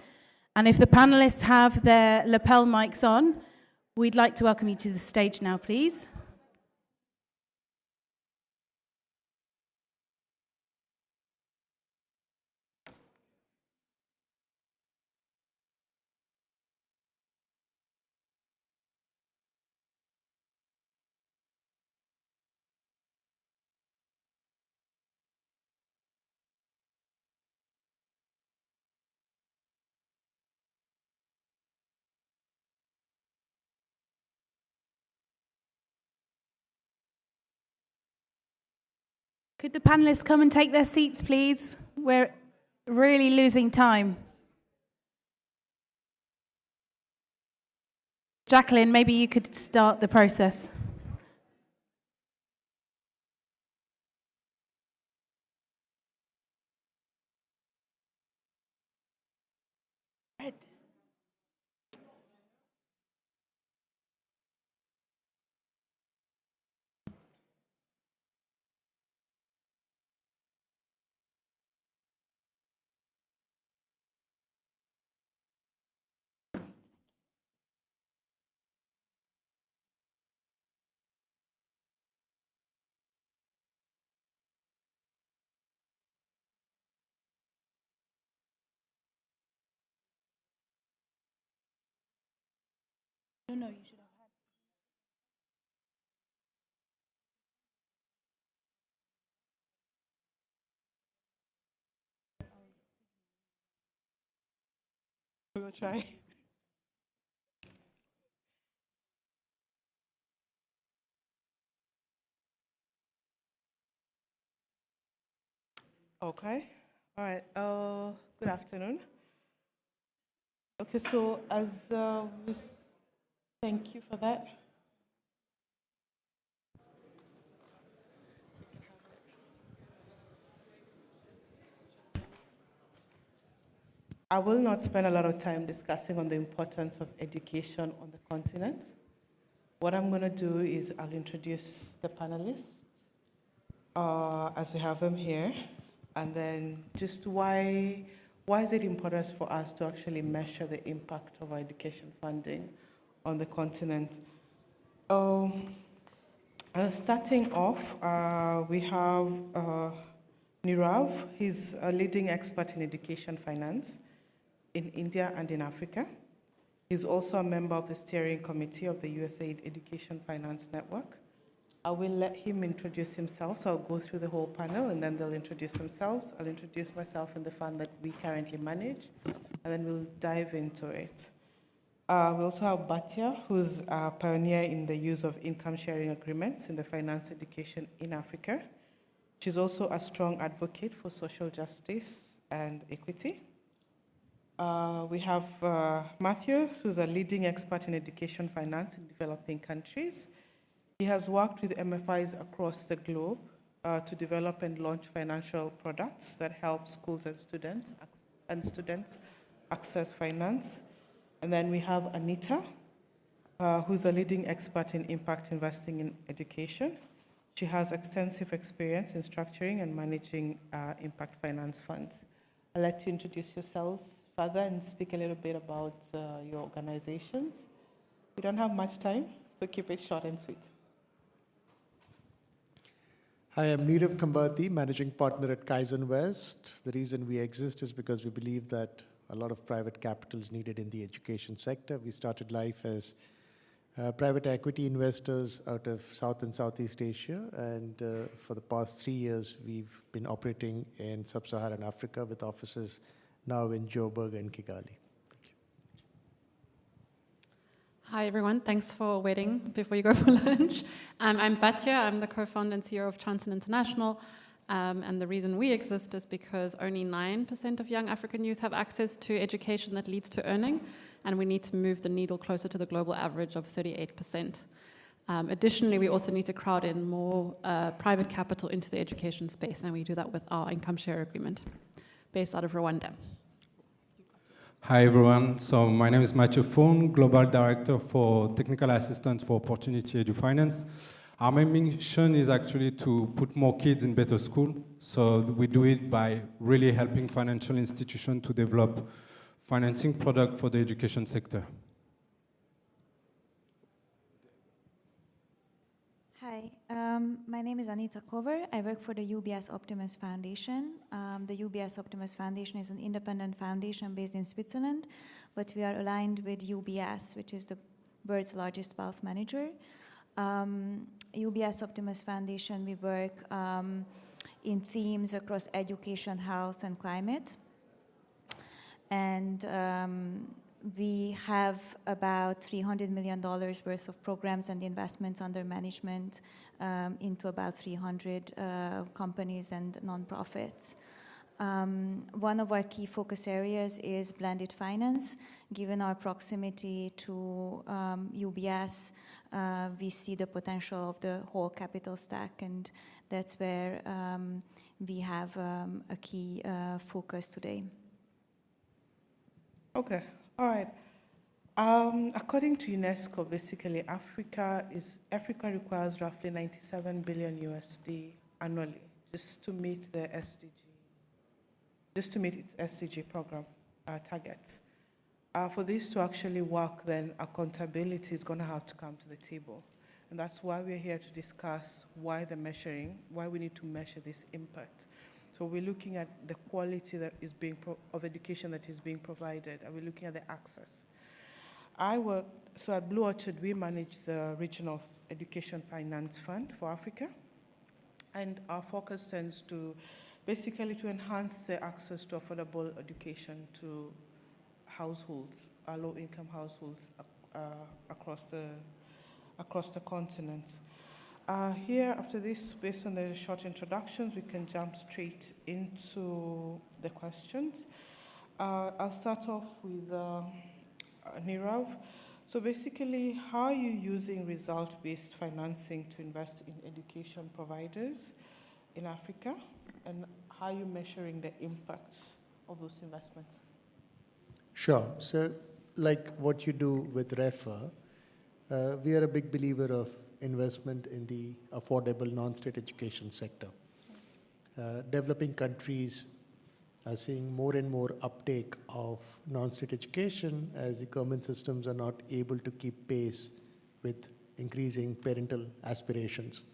and if the panelists have their lapel mics on, we'd like to welcome you to the stage now, please. Could the panelists come and take their seats, please? We're really losing time. Jacqueline, maybe you could start the process. No, you should have had. We'll try. Okay. All right. Good afternoon. Okay, so thank you for that. I will not spend a lot of time discussing on the importance of education on the continent. What I'm going to do is I'll introduce the panelists as we have them here, and then just why is it important for us to actually measure the impact of our education funding on the continent? Starting off, we have Nirav. He's a leading expert in education finance in India and in Africa. He's also a member of the steering committee of the USAID Education Finance Network. I will let him introduce himself, so I'll go through the whole panel and then they'll introduce themselves. I'll introduce myself and the fund that we currently manage, and then we'll dive into it. We also have Batya, who's a pioneer in the use of income sharing agreements in the finance education in Africa. She's also a strong advocate for social justice and equity. We have Matthew, who's a leading expert in education finance in developing countries. He has worked with MFIs across the globe to develop and launch financial products that help schools and students access finance. And then we have Anita, who's a leading expert in impact investing in education. She has extensive experience in structuring and managing impact finance funds. I'll let you introduce yourselves further and speak a little bit about your organizations. We don't have much time, so keep it short and sweet. Hi, I'm Neerav Kambati, managing partner at Kaizen West. The reason we exist is because we believe that a lot of private capital is needed in the education sector. We started life as private equity investors out of South and Southeast Asia, and for the past 3 years, we've been operating in sub-Saharan Africa with offices now in Joburg and Kigali. Hi, everyone. Thanks for waiting before you go for lunch. I'm Batya. I'm the co-founder and CEO of Chanson International. And the reason we exist is because only 9% of young African youth have access to education that leads to earning, and we need to move the needle closer to the global average of 38%. Additionally, we also need to crowd in more private capital into the education space, and we do that with our income share agreement based out of Rwanda. Hi, everyone. So my name is Mathieu Faun, Global Director for Technical Assistance for Opportunity Edu Finance. Our main mission is actually to put more kids in better school. So we do it by really helping financial institutions to develop financing product for the education sector. Hi, my name is Anita Kover. I work for the UBS Optimus Foundation. The UBS Optimus Foundation is an independent foundation based in Switzerland, but we are aligned with UBS, which is the world's largest wealth manager. UBS Optimus Foundation, we work in themes across education, health, and climate. And we have about $300 million worth of programs and investments under management into about 300 companies and nonprofits. One of our key focus areas is blended finance. Given our proximity to UBS, we see the potential of the whole capital stack, and that's where we have a key focus today. Okay, all right. According to UNESCO, basically Africa requires roughly 97 billion USD annually just to meet the its SDG program targets. For this to actually work, then accountability is going to have to come to the table. And that's why we're here to discuss why we need to measure this impact. So we're looking at the quality that is of education that is being provided, and we're looking at the access. So at Blue Orchard, we manage the Regional Education Finance Fund for Africa, and our focus tends to basically to enhance the access to affordable education to households, low-income households across the continent. Here, after this, based on the short introductions, we can jump straight into the questions. I'll start off with Nirav. So basically, how are you using result-based financing to invest in education providers in Africa? And how are you measuring the impacts of those investments? Sure. So like what you do with REFA, we are a big believer of investment in the affordable non-state education sector. Developing countries are seeing more and more uptake of non-state education as the government systems are not able to keep pace with increasing parental aspirations.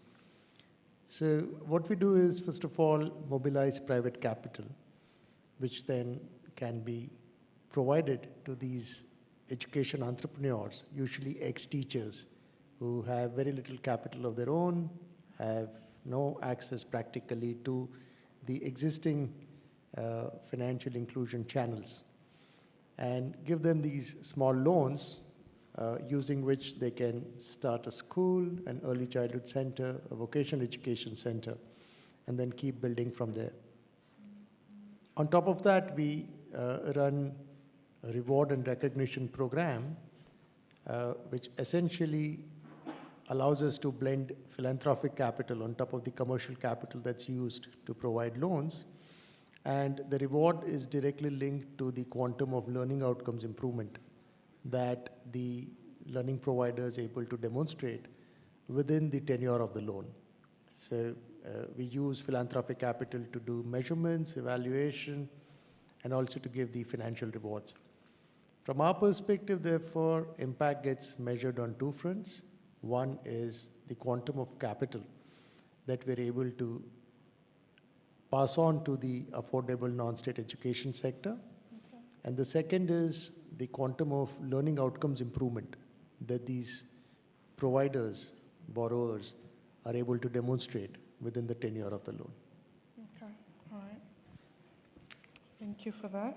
So what we do is, first of all, mobilize private capital, which then can be provided to these education entrepreneurs, usually ex-teachers, who have very little capital of their own, have no access practically to the existing financial inclusion channels, and give them these small loans using which they can start a school, an early childhood center, a vocational education center, and then keep building from there. On top of that, we run a reward and recognition program, which essentially allows us to blend philanthropic capital on top of the commercial capital that's used to provide loans. And the reward is directly linked to the quantum of learning outcomes improvement that the learning provider is able to demonstrate within the tenure of the loan. So we use philanthropic capital to do measurements, evaluation, and also to give the financial rewards. From our perspective, therefore, impact gets measured on two fronts. One is the quantum of capital that we're able to pass on to the affordable non-state education sector. Okay. And the second is the quantum of learning outcomes improvement that these providers, borrowers, are able to demonstrate within the tenure of the loan. Okay, all right. Thank you for that.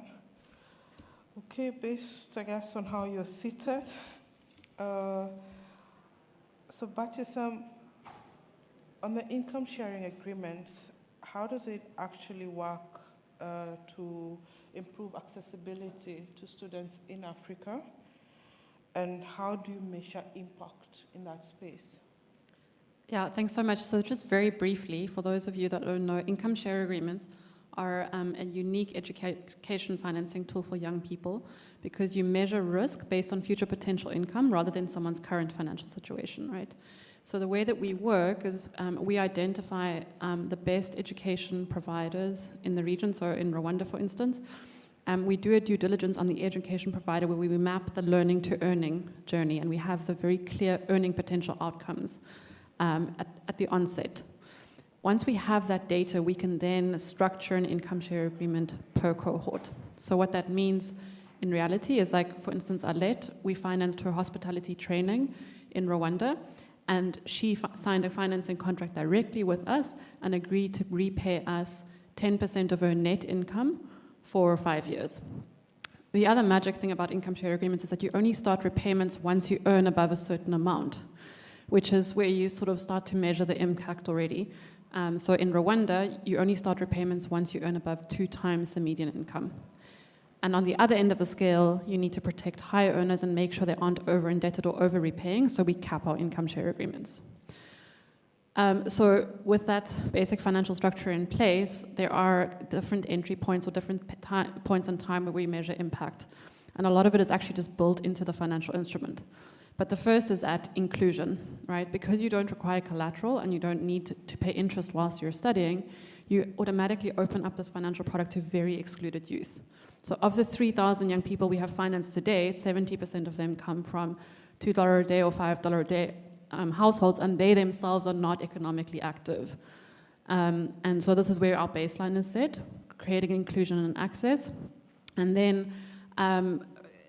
Okay, based, I guess, on how you're seated, so Batisam, on the income sharing agreements, how does it actually work to improve accessibility to students in Africa? And how do you measure impact in that space? Yeah, thanks so much. So just very briefly, for those of you that don't know, income share agreements are a unique education financing tool for young people because you measure risk based on future potential income rather than someone's current financial situation, right? So the way that we work is we identify the best education providers in the region, so in Rwanda, for instance. We do a due diligence on the education provider where we map the learning to earning journey, and we have the very clear earning potential outcomes at the onset. Once we have that data, we can then structure an income share agreement per cohort. So what that means in reality is, like, for instance, Alette, we financed her hospitality training in Rwanda, and she signed a financing contract directly with us and agreed to repay us 10% of her net income for 5 years. The other magic thing about income share agreements is that you only start repayments once you earn above a certain amount, which is where you sort of start to measure the impact already. So in Rwanda, you only start repayments once you earn above 2 times the median income. And on the other end of the scale, you need to protect higher earners and make sure they aren't over-indebted or over-repaying, so we cap our income share agreements. So with that basic financial structure in place, there are different entry points or different points in time where we measure impact. And a lot of it is actually just built into the financial instrument. But the first is at inclusion, right? Because you don't require collateral and you don't need to pay interest whilst you're studying, you automatically open up this financial product to very excluded youth. So of the 3,000 young people we have financed today, 70% of them come from $2 a day or $5 a day households, and they themselves are not economically active. And so this is where our baseline is set, creating inclusion and access. And then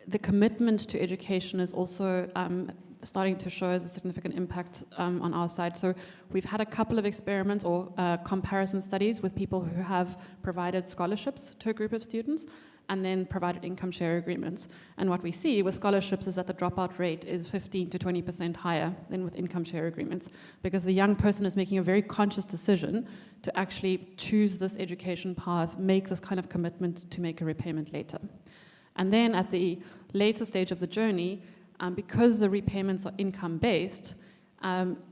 the commitment to education is also starting to show as a significant impact on our side. So we've had a couple of experiments or comparison studies with people who have provided scholarships to a group of students, and then provided income share agreements. And what we see with scholarships is that the dropout rate is 15 to 20% higher than with income share agreements, because the young person is making a very conscious decision to actually choose this education path, make this kind of commitment to make a repayment later. And then at the later stage of the journey, because the repayments are income-based,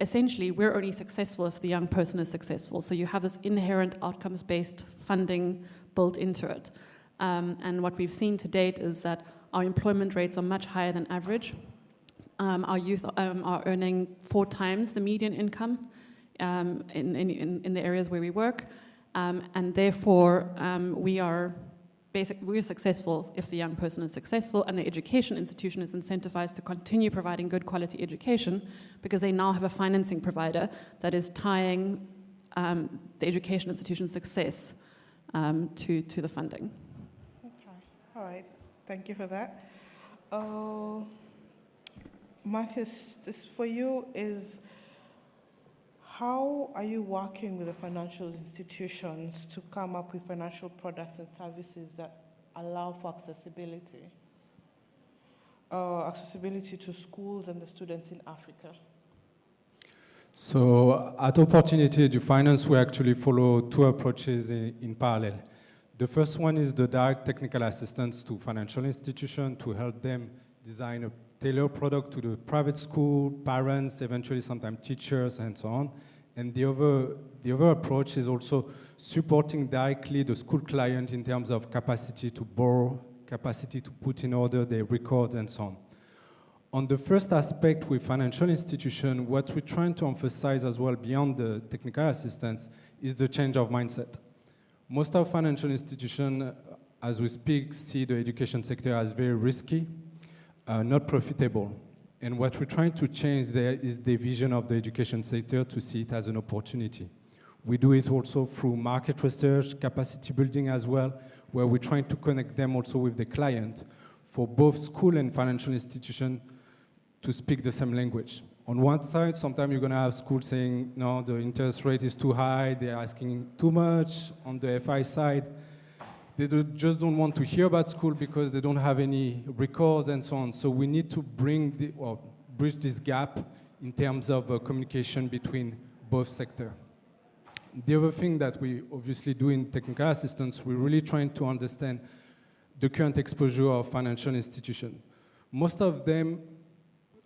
essentially we're only successful if the young person is successful. So you have this inherent outcomes-based funding built into it. And what we've seen to date is that our employment rates are much higher than average. Our youth are earning 4 times the median income in the areas where we work. And therefore, we're successful if the young person is successful, and the education institution is incentivized to continue providing good quality education, because they now have a financing provider that is tying the education institution's success to the funding. Okay, all right, thank you for that. Matthias, this for you is, how are you working with the financial institutions to come up with financial products and services that allow for accessibility? Accessibility to schools and the students in Africa? So at Opportunity Edu Finance, we actually follow 2 approaches in parallel. The first one is the direct technical assistance to financial institutions to help them design a tailored product to the private school, parents, eventually sometimes teachers, and so on. And the other approach is also supporting directly the school client in terms of capacity to borrow, capacity to put in order their records, and so on. On the first aspect with financial institutions, what we're trying to emphasize as well beyond the technical assistance is the change of mindset. Most of financial institutions, as we speak, see the education sector as very risky, not profitable. And what we're trying to change there is the vision of the education sector to see it as an opportunity. We do it also through market research, capacity building as well, where we're trying to connect them also with the client for both school and financial institutions to speak the same language. On one side, sometimes you're going to have schools saying, no, the interest rate is too high, they're asking too much. On the FI side, they just don't want to hear about school because they don't have any records and so on. So we need to bridge this gap in terms of communication between both sectors. The other thing that we obviously do in technical assistance, we're really trying to understand the current exposure of financial institutions. Most of them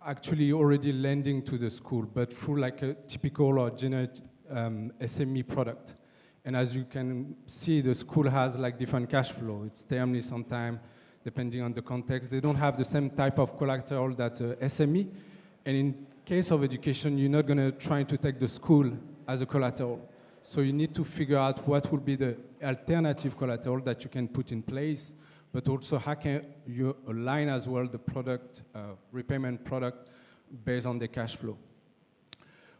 actually already lending to the school, but through like a typical or generic SME product. And as you can see, the school has like different cash flow. It's termly sometimes, depending on the context. They don't have the same type of collateral that SME. And in case of education, you're not going to try to take the school as a collateral. So you need to figure out what will be the alternative collateral that you can put in place, but also how can you align as well the product, repayment product based on the cash flow.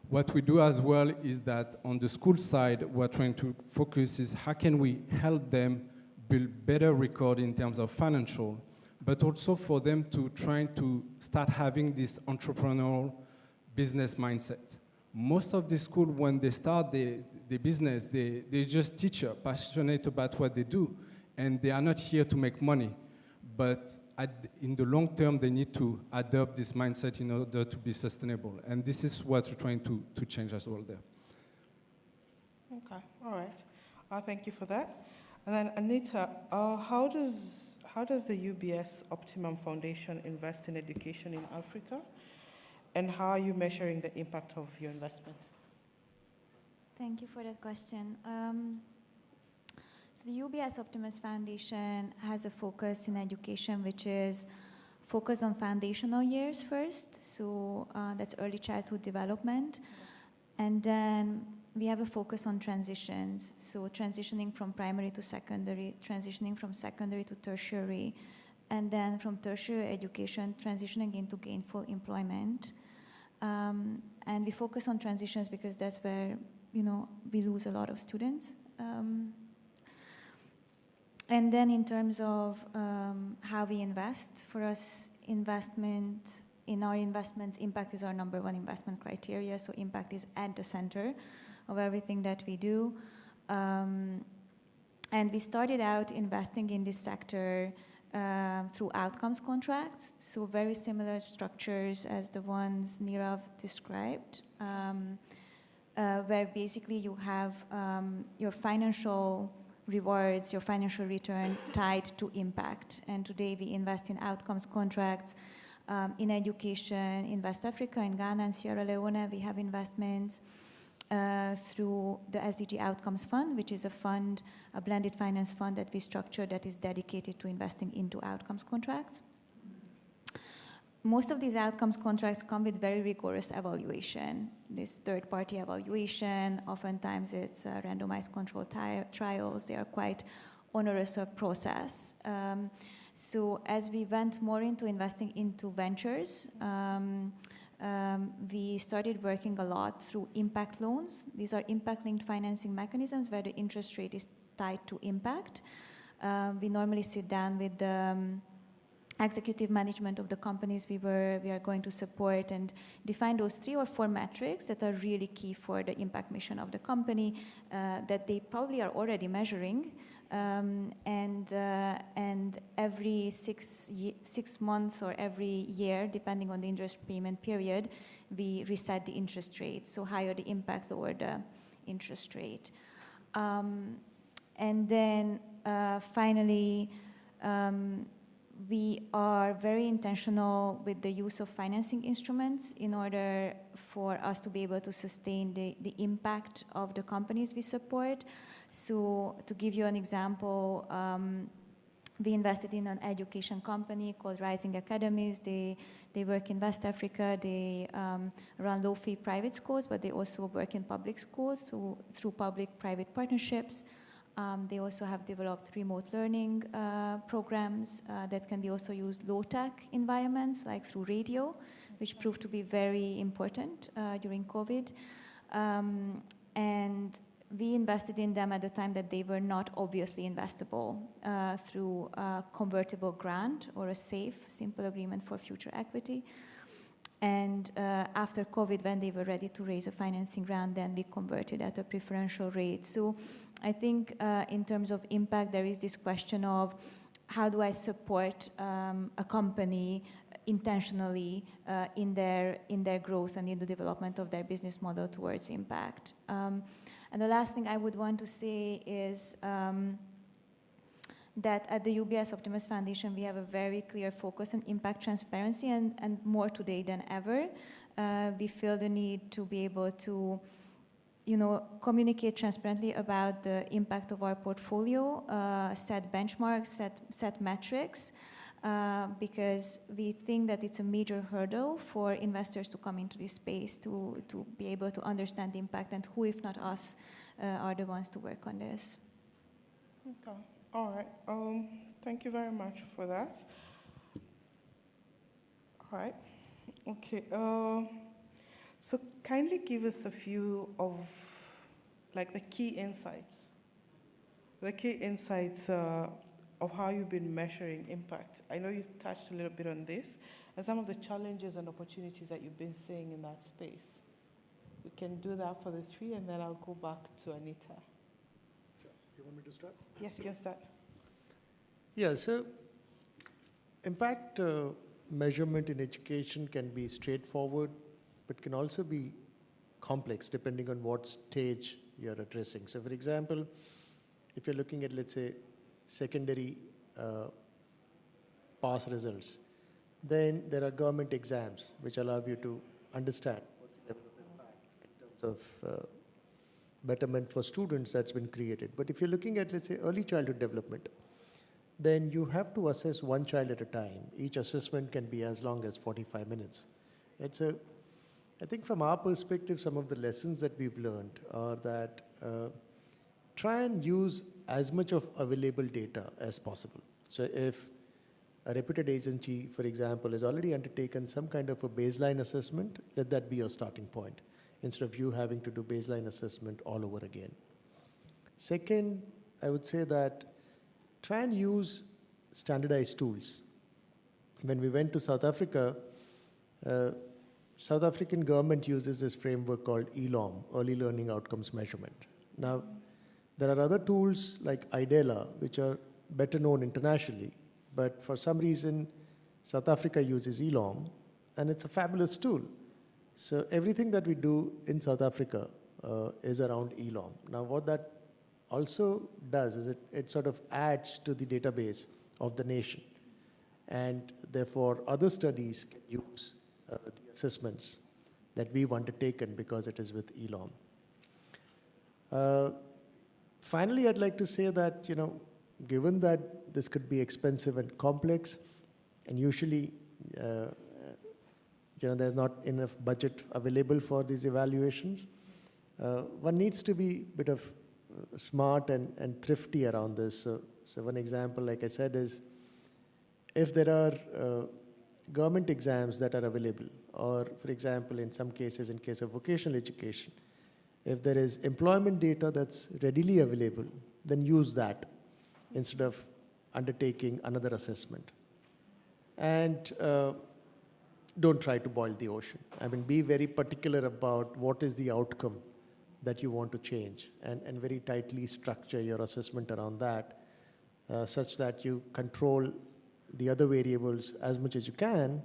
What we do as well is that on the school side, we're trying to focus is how can we help them build better record in terms of financial, but also for them to try to start having this entrepreneurial business mindset. Most of the school, when they start the business, they're just teachers, passionate about what they do, and they are not here to make money. But in the long term, they need to adopt this mindset in order to be sustainable. And this is what we're trying to change as well there. Okay, all right. Thank you for that. And then Anita, how does the UBS Optimum Foundation invest in education in Africa? And how are you measuring the impact of your investment? Thank you for that question. So the UBS Optimus Foundation has a focus in education, which is focused on foundational years first. So that's early childhood development. And then we have a focus on transitions. So transitioning from primary to secondary, transitioning from secondary to tertiary, and then from tertiary education, transitioning into gainful employment. And we focus on transitions because that's where, we lose a lot of students. And then in terms of how we invest, for us, investment, in our investments, impact is our number one investment criteria. So impact is at the center of everything that we do. And we started out investing in this sector through outcomes contracts, so very similar structures as the ones Nirav described, where basically you have your financial rewards, your financial return tied to impact. And today we invest in outcomes contracts in education, in West Africa, in Ghana and Sierra Leone. We have investments through the SDG Outcomes Fund, which is a fund, a blended finance fund that we structured that is dedicated to investing into outcomes contracts. Most of these outcomes contracts come with very rigorous evaluation. This third-party evaluation, oftentimes it's randomized controlled trials. They are quite onerous of process. So as we went more into investing into ventures, we started working a lot through impact loans. These are impact-linked financing mechanisms where the interest rate is tied to impact. We normally sit down with the executive management of the companies we are going to support and define those 3 or 4 metrics that are really key for the impact mission of the company that they probably are already measuring. And every 6 months or every year, depending on the interest payment period, we reset the interest rate. So higher the impact, lower the interest rate. And then finally, we are very intentional with the use of financing instruments in order for us to be able to sustain the impact of the companies we support. So to give you an example, we invested in an education company called Rising Academies. They work in West Africa. They run low-fee private schools, but they also work in public schools, so through public-private partnerships. They also have developed remote learning programs that can be also used low-tech environments, like through radio, which proved to be very important during COVID. And we invested in them at the time that they were not obviously investable through a convertible grant or a safe, simple agreement for future equity. And after COVID, when they were ready to raise a financing round, then we converted at a preferential rate. So I think in terms of impact, there is this question of how do I support a company intentionally in their growth and in the development of their business model towards impact. And the last thing I would want to say is that at the UBS Optimus Foundation, we have a very clear focus on impact transparency, and more today than ever. We feel the need to be able to communicate transparently about the impact of our portfolio, set benchmarks, set metrics, because we think that it's a major hurdle for investors to come into this space to be able to understand the impact, and who, if not us, are the ones to work on this. Okay. All right. Thank you very much for that. All right. Okay. So kindly give us a few of the key insights. The key insights of how you've been measuring impact. I know you touched a little bit on this, and some of the challenges and opportunities that you've been seeing in that space. We can do that for the 3, and then I'll go back to Anita. Sure. You want me to start? Yes, you can start. Yeah, so impact measurement in education can be straightforward, but can also be complex depending on what stage you're addressing. So for example, if you're looking at, let's say, secondary pass results, then there are government exams which allow you to understand what's the level of impact in terms of betterment for students that's been created. But if you're looking at, let's say, early childhood development, then you have to assess one child at a time. Each assessment can be as long as 45 minutes. I think from our perspective, some of the lessons that we've learned are that try and use as much of available data as possible. So if a reputed agency, for example, has already undertaken some kind of a baseline assessment, let that be your starting point, instead of you having to do baseline assessment all over again. Second, I would say that try and use standardized tools. When we went to South Africa, South African government uses this framework called ELOM, Early Learning Outcomes Measurement. Now, There are other tools like IDELA, which are better known internationally, but for some reason, South Africa uses ELOM, and it's a fabulous tool. So everything that we do in South Africa is around ELOM. Now, what that also does is it sort of adds to the database of the nation. And therefore, other studies can use the assessments that we've undertaken because it is with ELOM. Finally, I'd like to say that, given that this could be expensive and complex, and usually, there's not enough budget available for these evaluations, one needs to be a bit of smart and thrifty around this. So one example, like I said, is if there are government exams that are available, or for example, in some cases, in case of vocational education, if there is employment data that's readily available, then use that instead of undertaking another assessment. And don't try to boil the ocean. I mean, be very particular about what is the outcome that you want to change, and very tightly structure your assessment around that, such that you control the other variables as much as you can.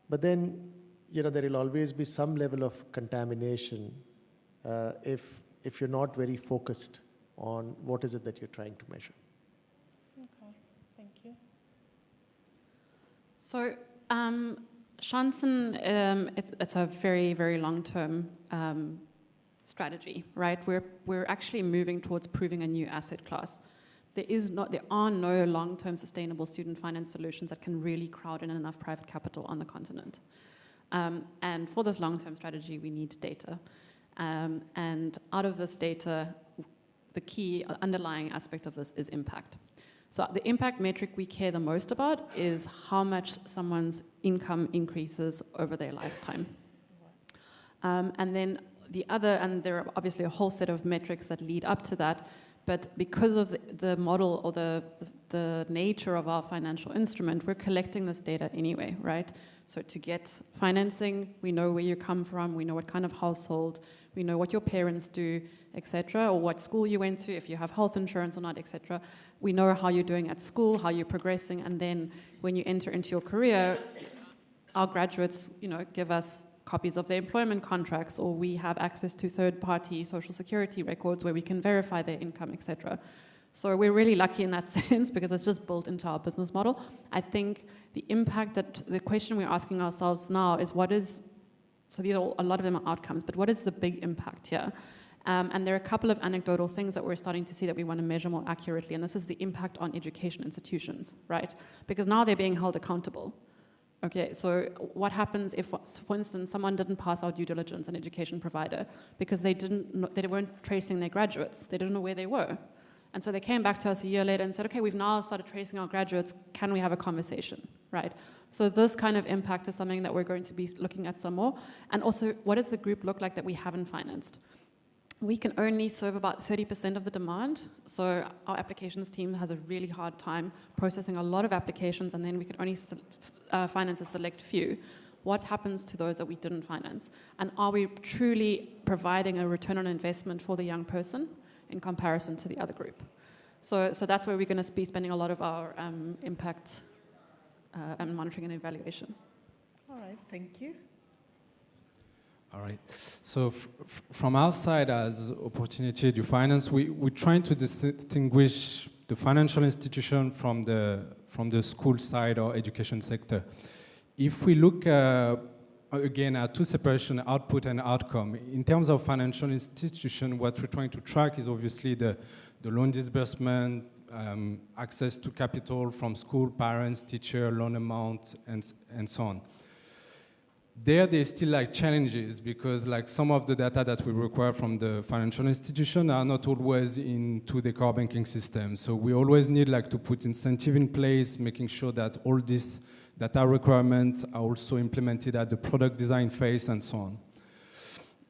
But then, there will always be some level of contamination if you're not very focused on what is it that you're trying to measure. Okay, thank you. So, Shansen, it's a very, very long-term strategy, right? We're actually moving towards proving a new asset class. There are no long-term sustainable student finance solutions that can really crowd in enough private capital on the continent. And for this long-term strategy, we need data. And out of this data, the key underlying aspect of this is impact. So the impact metric we care the most about is how much someone's income increases over their lifetime. And then and there are obviously a whole set of metrics that lead up to that, but because of the model or the nature of our financial instrument, we're collecting this data anyway, right? So to get financing, we know where you come from, we know what kind of household, we know what your parents do, etc., or what school you went to, if you have health insurance or not, etc. We know how you're doing at school, how you're progressing, and then when you enter into your career, our graduates, give us copies of their employment contracts, or we have access to third-party social security records where we can verify their income, etc. So we're really lucky in that sense because it's just built into our business model. I think the impact the question we're asking ourselves now is so these are a lot of them are outcomes, but what is the big impact here? And there are a couple of anecdotal things that we're starting to see that we want to measure more accurately, and this is the impact on education institutions, right? Because now they're being held accountable. Okay, so what happens if, for instance, someone didn't pass our due diligence, an education provider, because they weren't tracing their graduates, they didn't know where they were. And so they came back to us a year later and said, okay, we've now started tracing our graduates, can we have a conversation, right? So this kind of impact is something that we're going to be looking at some more. And also, what does the group look like that we haven't financed? We can only serve about 30% of the demand, so our applications team has a really hard time processing a lot of applications, and then we can only finance a select few. What happens to those that we didn't finance? And are we truly providing a return on investment for the young person in comparison to the other group? So that's where we're going to be spending a lot of our impact and monitoring and evaluation. All right, thank you. All right. So from our side as Opportunity Edu Finance, we're trying to distinguish the financial institution from the school side or education sector. If we look again at two separation, output and outcome, in terms of financial institution, what we're trying to track is obviously the loan disbursement, access to capital from school, parents, teacher, loan amount, and so on. There's still challenges because some of the data that we require from the financial institution are not always into the core banking system. So we always need to put incentive in place, making sure that all these data requirements are also implemented at the product design phase and so on.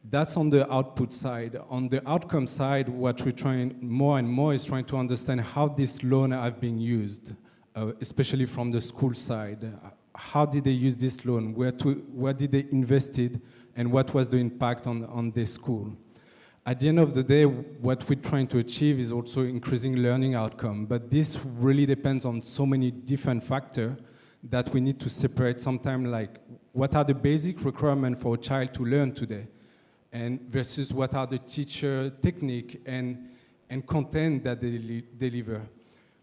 That's on the output side. On the outcome side, what we're trying more and more is trying to understand how this loan have been used, especially from the school side. How did they use this loan? Where did they invest it? And what was the impact on their school? At the end of the day, what we're trying to achieve is also increasing learning outcome. But this really depends on so many different factors that we need to separate sometimes, like what are the basic requirements for a child to learn today, and versus what are the teacher technique and content that they deliver.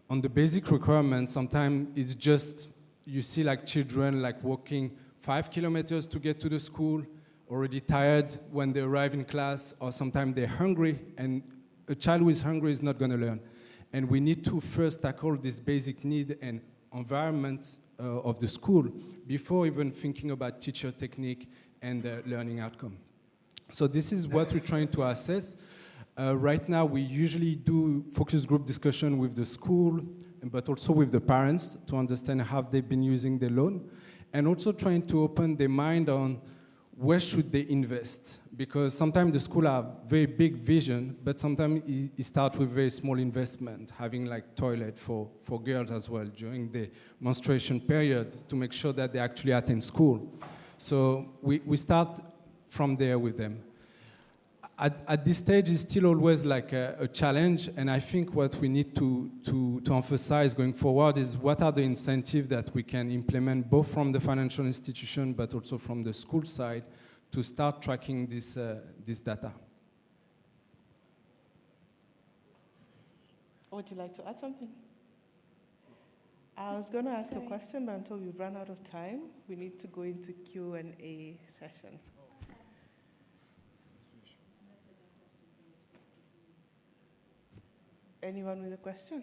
On the basic requirements, sometimes it's just, you see like children like walking 5 kilometers to get to the school, already tired when they arrive in class, or sometimes they're hungry, and a child who is hungry is not going to learn. And we need to first tackle this basic need and environment of the school before even thinking about teacher technique and learning outcome. So this is what we're trying to assess. Right now, we usually do focus group discussion with the school, but also with the parents to understand how they've been using the loan, and also trying to open their mind on where should they invest? Because sometimes the school have very big vision, but sometimes it starts with very small investment, having like toilet for girls as well during the menstruation period to make sure that they actually attend school. So we start from there with them. At this stage, it's still always like a challenge, and I think what we need to emphasize going forward is what are the incentives that we can implement both from the financial institution but also from the school side to start tracking this data. Would you like to add something? I was going to ask a question, but until we've run out of time, we need to go into Q&A session. Anyone with a question?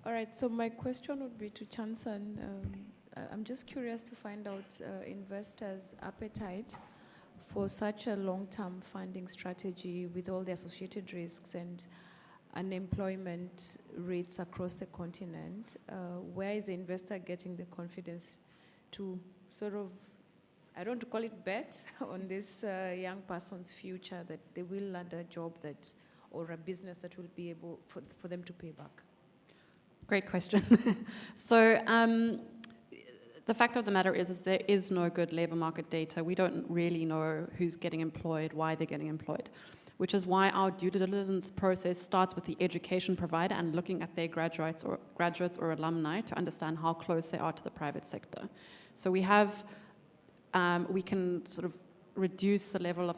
All right, so my question would be to Chanson. I'm just curious to find out investors' appetite for such a long-term funding strategy with all the associated risks and unemployment rates across the continent. Where is the investor getting the confidence to sort of, I don't want to call it bet, on this young person's future that they will land a job that, or a business that will be able for them to pay back? Great question. So the fact of the matter is there is no good labor market data. We don't really know who's getting employed, why they're getting employed, which is why our due diligence process starts with the education provider and looking at their graduates or alumni to understand how close they are to the private sector. So we can sort of reduce the level of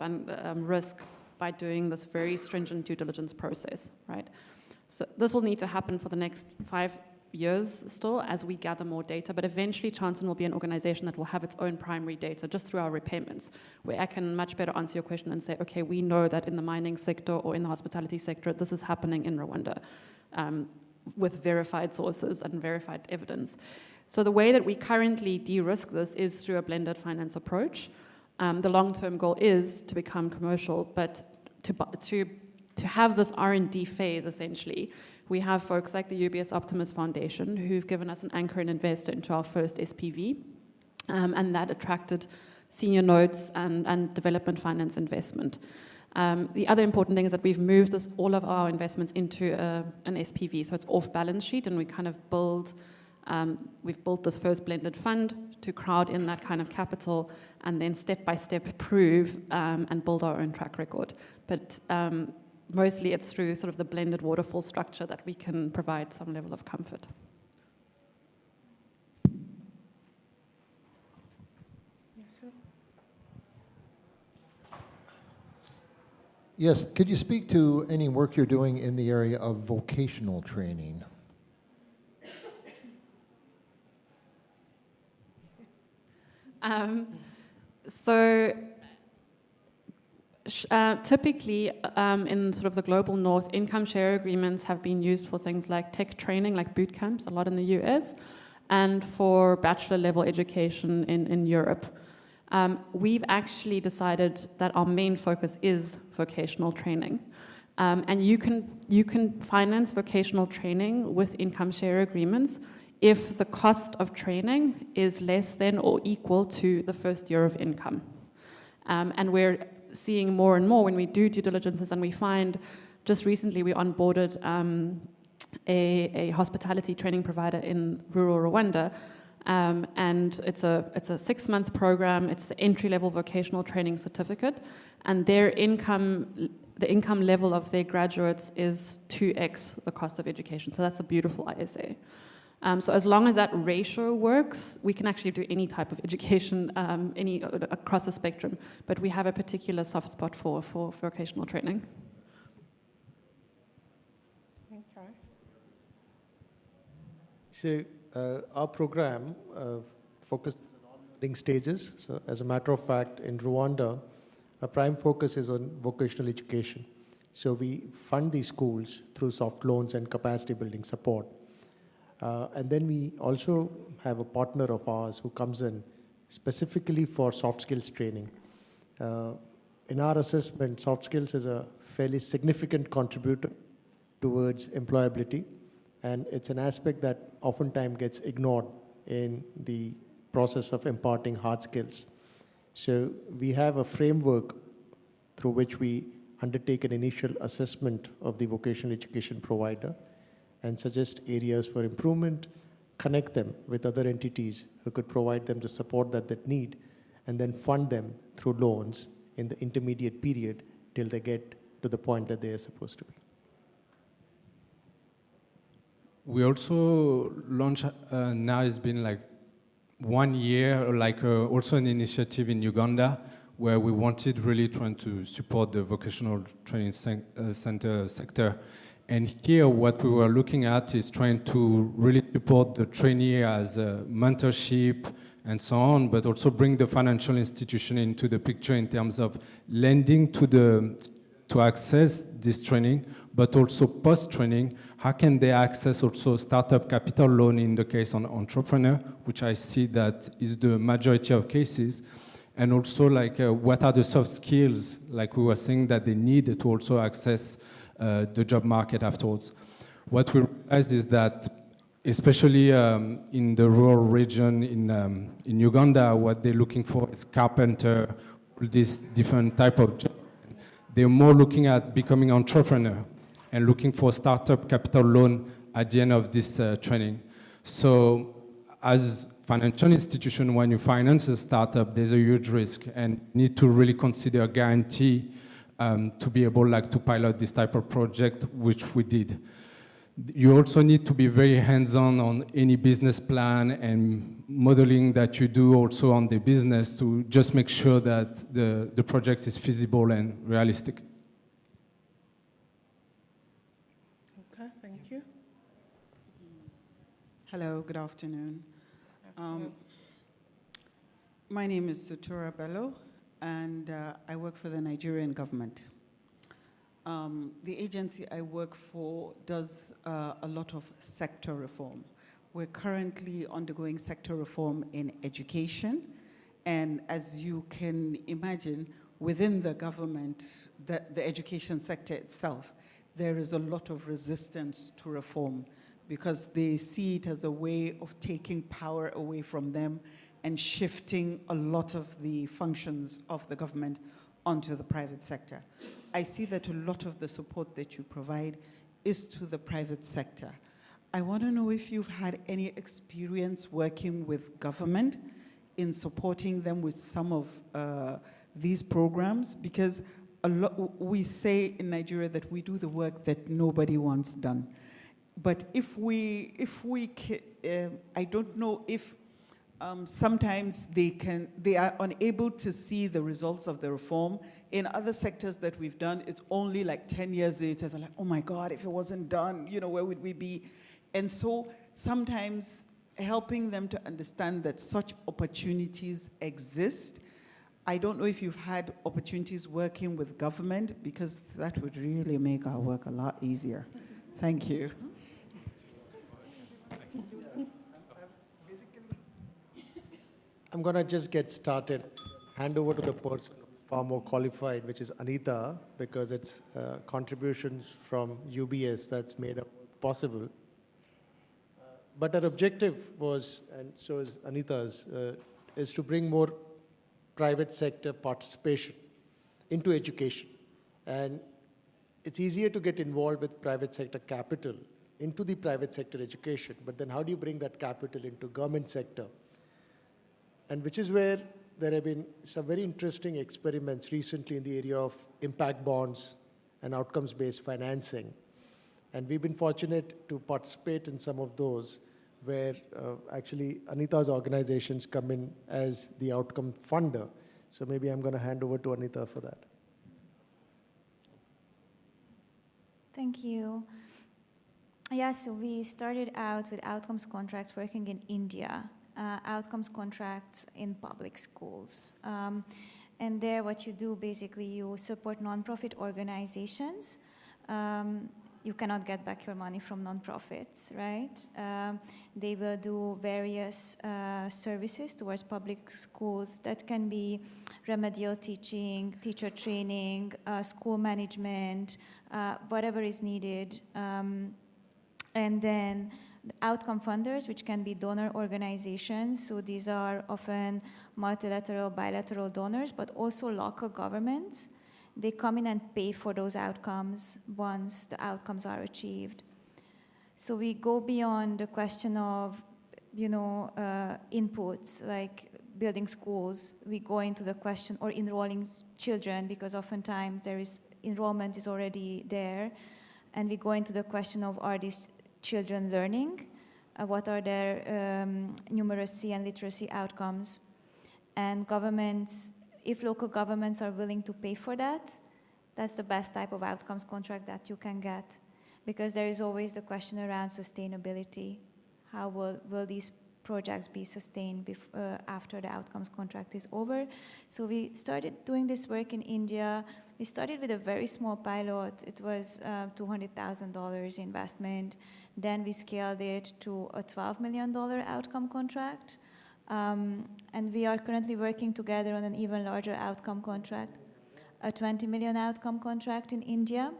risk by doing this very stringent due diligence process, right? So this will need to happen for the next 5 years still as we gather more data, but eventually Chanson will be an organization that will have its own primary data just through our repayments, where I can much better answer your question and say, okay, we know that in the mining sector or in the hospitality sector, this is happening in Rwanda with verified sources and verified evidence. So the way that we currently de-risk this is through a blended finance approach. The long-term goal is to become commercial, but to have this R&D phase, essentially, we have folks like the UBS Optimus Foundation who've given us an anchor and investor into our first SPV, and that attracted senior notes and development finance investment. The other important thing is that we've moved all of our investments into an SPV, so it's off balance sheet, and we kind of we've built this first blended fund to crowd in that kind of capital and then step by step prove and build our own track record. But mostly it's through sort of the blended waterfall structure that we can provide some level of comfort. Yes, sir. Yes, could you speak to any work you're doing in the area of vocational training? Typically, in sort of the global north, income share agreements have been used for things like tech training, like boot camps, a lot in the US, and for bachelor level education in Europe. We've actually decided that our main focus is vocational training. And you can finance vocational training with income share agreements if the cost of training is less than or equal to the first year of income. And we're seeing more and more when we do due diligences and we find just recently we onboarded a hospitality training provider in rural Rwanda, and it's a 6-month program. It's the entry-level vocational training certificate, and the income level of their graduates is 2x the cost of education. So that's a beautiful ISA. So as long as that ratio works, we can actually do any type of education, across the spectrum. But we have a particular soft spot for vocational training. Okay. So our program focused on learning stages. So as a matter of fact, in Rwanda, our prime focus is on vocational education. So we fund these schools through soft loans and capacity building support. And then we also have a partner of ours who comes in specifically for soft skills training. In our assessment, soft skills is a fairly significant contributor towards employability, and it's an aspect that oftentimes gets ignored in the process of imparting hard skills. So we have a framework through which we undertake an initial assessment of the vocational education provider and suggest areas for improvement, connect them with other entities who could provide them the support that they need, and then fund them through loans in the intermediate period till they get to the point that they are supposed to be. We also launched, now it's been like 1 year, also an initiative in Uganda where we wanted really trying to support the vocational training center sector. And here what we were looking at is trying to really support the trainee as a mentorship and so on, but also bring the financial institution into the picture in terms of lending to access this training, but also post-training, how can they access also startup capital loan in the case on entrepreneur, which I see that is the majority of cases, and also what are the soft skills, like we were saying, that they need to also access the job market afterwards. What we realized is that, especially in the rural region in Uganda, what they're looking for is carpenter, this different type of job. They're more looking at becoming entrepreneur and looking for startup capital loan at the end of this training. So as financial institution, when you finance a startup, there's a huge risk and need to really consider a guarantee to be able to pilot this type of project, which we did. You also need to be very hands-on on any business plan and modeling that you do also on the business to just make sure that the project is feasible and realistic. Okay, thank you. Hello, good afternoon. My name is Sutura Bello, and I work for the Nigerian government. The agency I work for does a lot of sector reform. We're currently undergoing sector reform in education, and as you can imagine, within the government, the education sector itself, there is a lot of resistance to reform because they see it as a way of taking power away from them and shifting a lot of the functions of the government onto the private sector. I see that a lot of the support that you provide is to the private sector. I want to know if you've had any experience working with government in supporting them with some of these programs, because we say in Nigeria that we do the work that nobody wants done. But I don't know if sometimes they are unable to see the results of the reform. In other sectors that we've done, it's only like 10 years later, they're like, oh my God, if it wasn't done, where would we be? And so sometimes helping them to understand that such opportunities exist. I don't know if you've had opportunities working with government, because that would really make our work a lot easier. Thank you. I'm going to just get started, hand over to the person far more qualified, which is Anita, because it's contributions from UBS that's made it possible. But our objective was, and so is Anita's, is to bring more private sector participation into education. And it's easier to get involved with private sector capital into the private sector education, but then how do you bring that capital into government sector? And which is where there have been some very interesting experiments recently in the area of impact bonds and outcomes-based financing. And we've been fortunate to participate in some of those where actually Anita's organizations come in as the outcome funder. So maybe I'm going to hand over to Anita for that. Thank you. Yeah, so we started out with outcomes contracts working in India, outcomes contracts in public schools. And there what you do, basically, you support nonprofit organizations. You cannot get back your money from nonprofits, right? They will do various services towards public schools that can be remedial teaching, teacher training, school management, whatever is needed. And then the outcome funders, which can be donor organizations. So these are often multilateral, bilateral donors, but also local governments. They come in and pay for those outcomes once the outcomes are achieved. So we go beyond the question of, inputs like building schools. We go into the question, or enrolling children, because oftentimes enrollment is already there. And we go into the question of, are these children learning? What are their numeracy and literacy outcomes? And governments, if local governments are willing to pay for that, that's the best type of outcomes contract that you can get. Because there is always the question around sustainability. How will these projects be sustained after the outcomes contract is over? So we started doing this work in India. We started with a very small pilot. It was $200,000 investment. Then we scaled it to a $12 million outcome contract. And we are currently working together on an even larger outcome contract, a 20 million outcome contract in India.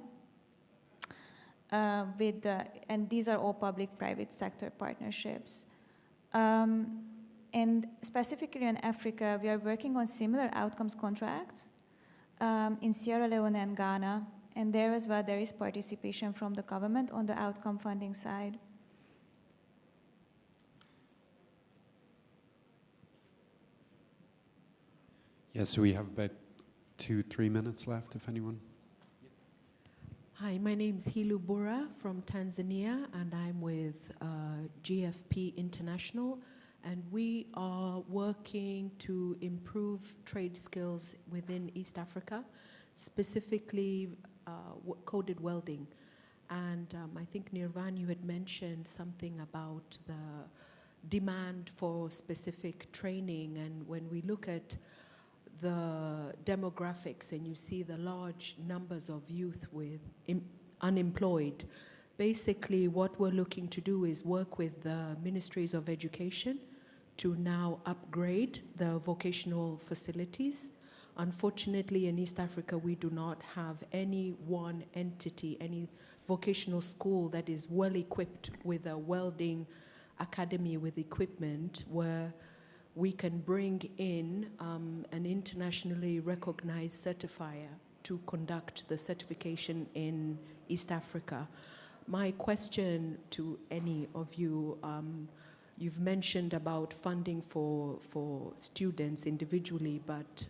And these are all public-private sector partnerships. And specifically in Africa, we are working on similar outcomes contracts in Sierra Leone and Ghana. And there as well, there is participation from the government on the outcome funding side. Yes, so we have about 2-3 minutes left, if anyone. Hi, my name is Hilu Bura from Tanzania, and I'm with GFP International, and we are working to improve trade skills within East Africa, specifically coded welding. And I think, Nirvan, you had mentioned something about the demand for specific training, and when we look at the demographics and you see the large numbers of youth with unemployed, basically what we're looking to do is work with the ministries of education to now upgrade the vocational facilities. Unfortunately, in East Africa, we do not have any one entity, any vocational school that is well equipped with a welding academy with equipment where we can bring in an internationally recognized certifier to conduct the certification in East Africa. My question to any of you, you've mentioned about funding for students individually, but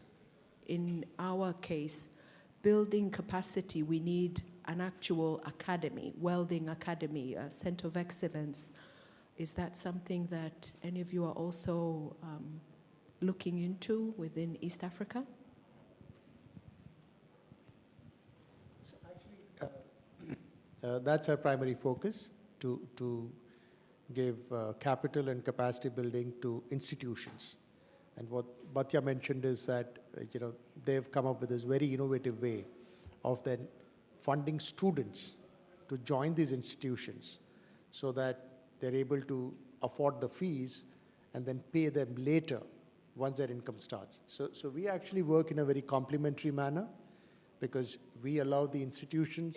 in our case, building capacity, we need an actual academy, welding academy, a center of excellence. Is that something that any of you are also looking into within East Africa? So actually, that's our primary focus, to give capital and capacity building to institutions. And what Bhatya mentioned is that they've come up with this very innovative way of then funding students to join these institutions so that they're able to afford the fees and then pay them later once their income starts. So we actually work in a very complementary manner because we allow the institutions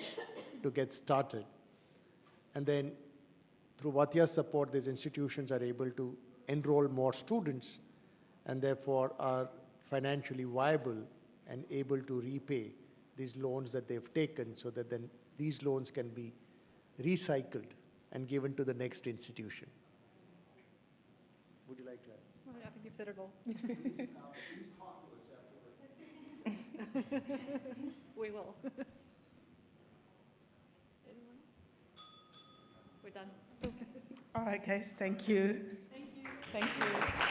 to get started. And then through Bhatya's support, these institutions are able to enroll more students and therefore are financially viable and able to repay these loans that they've taken so that then these loans can be recycled and given to the next institution. Would you like to add? Well, I think you've said it all. We will. We're done. All right, guys, thank you. Thank you. Thank you.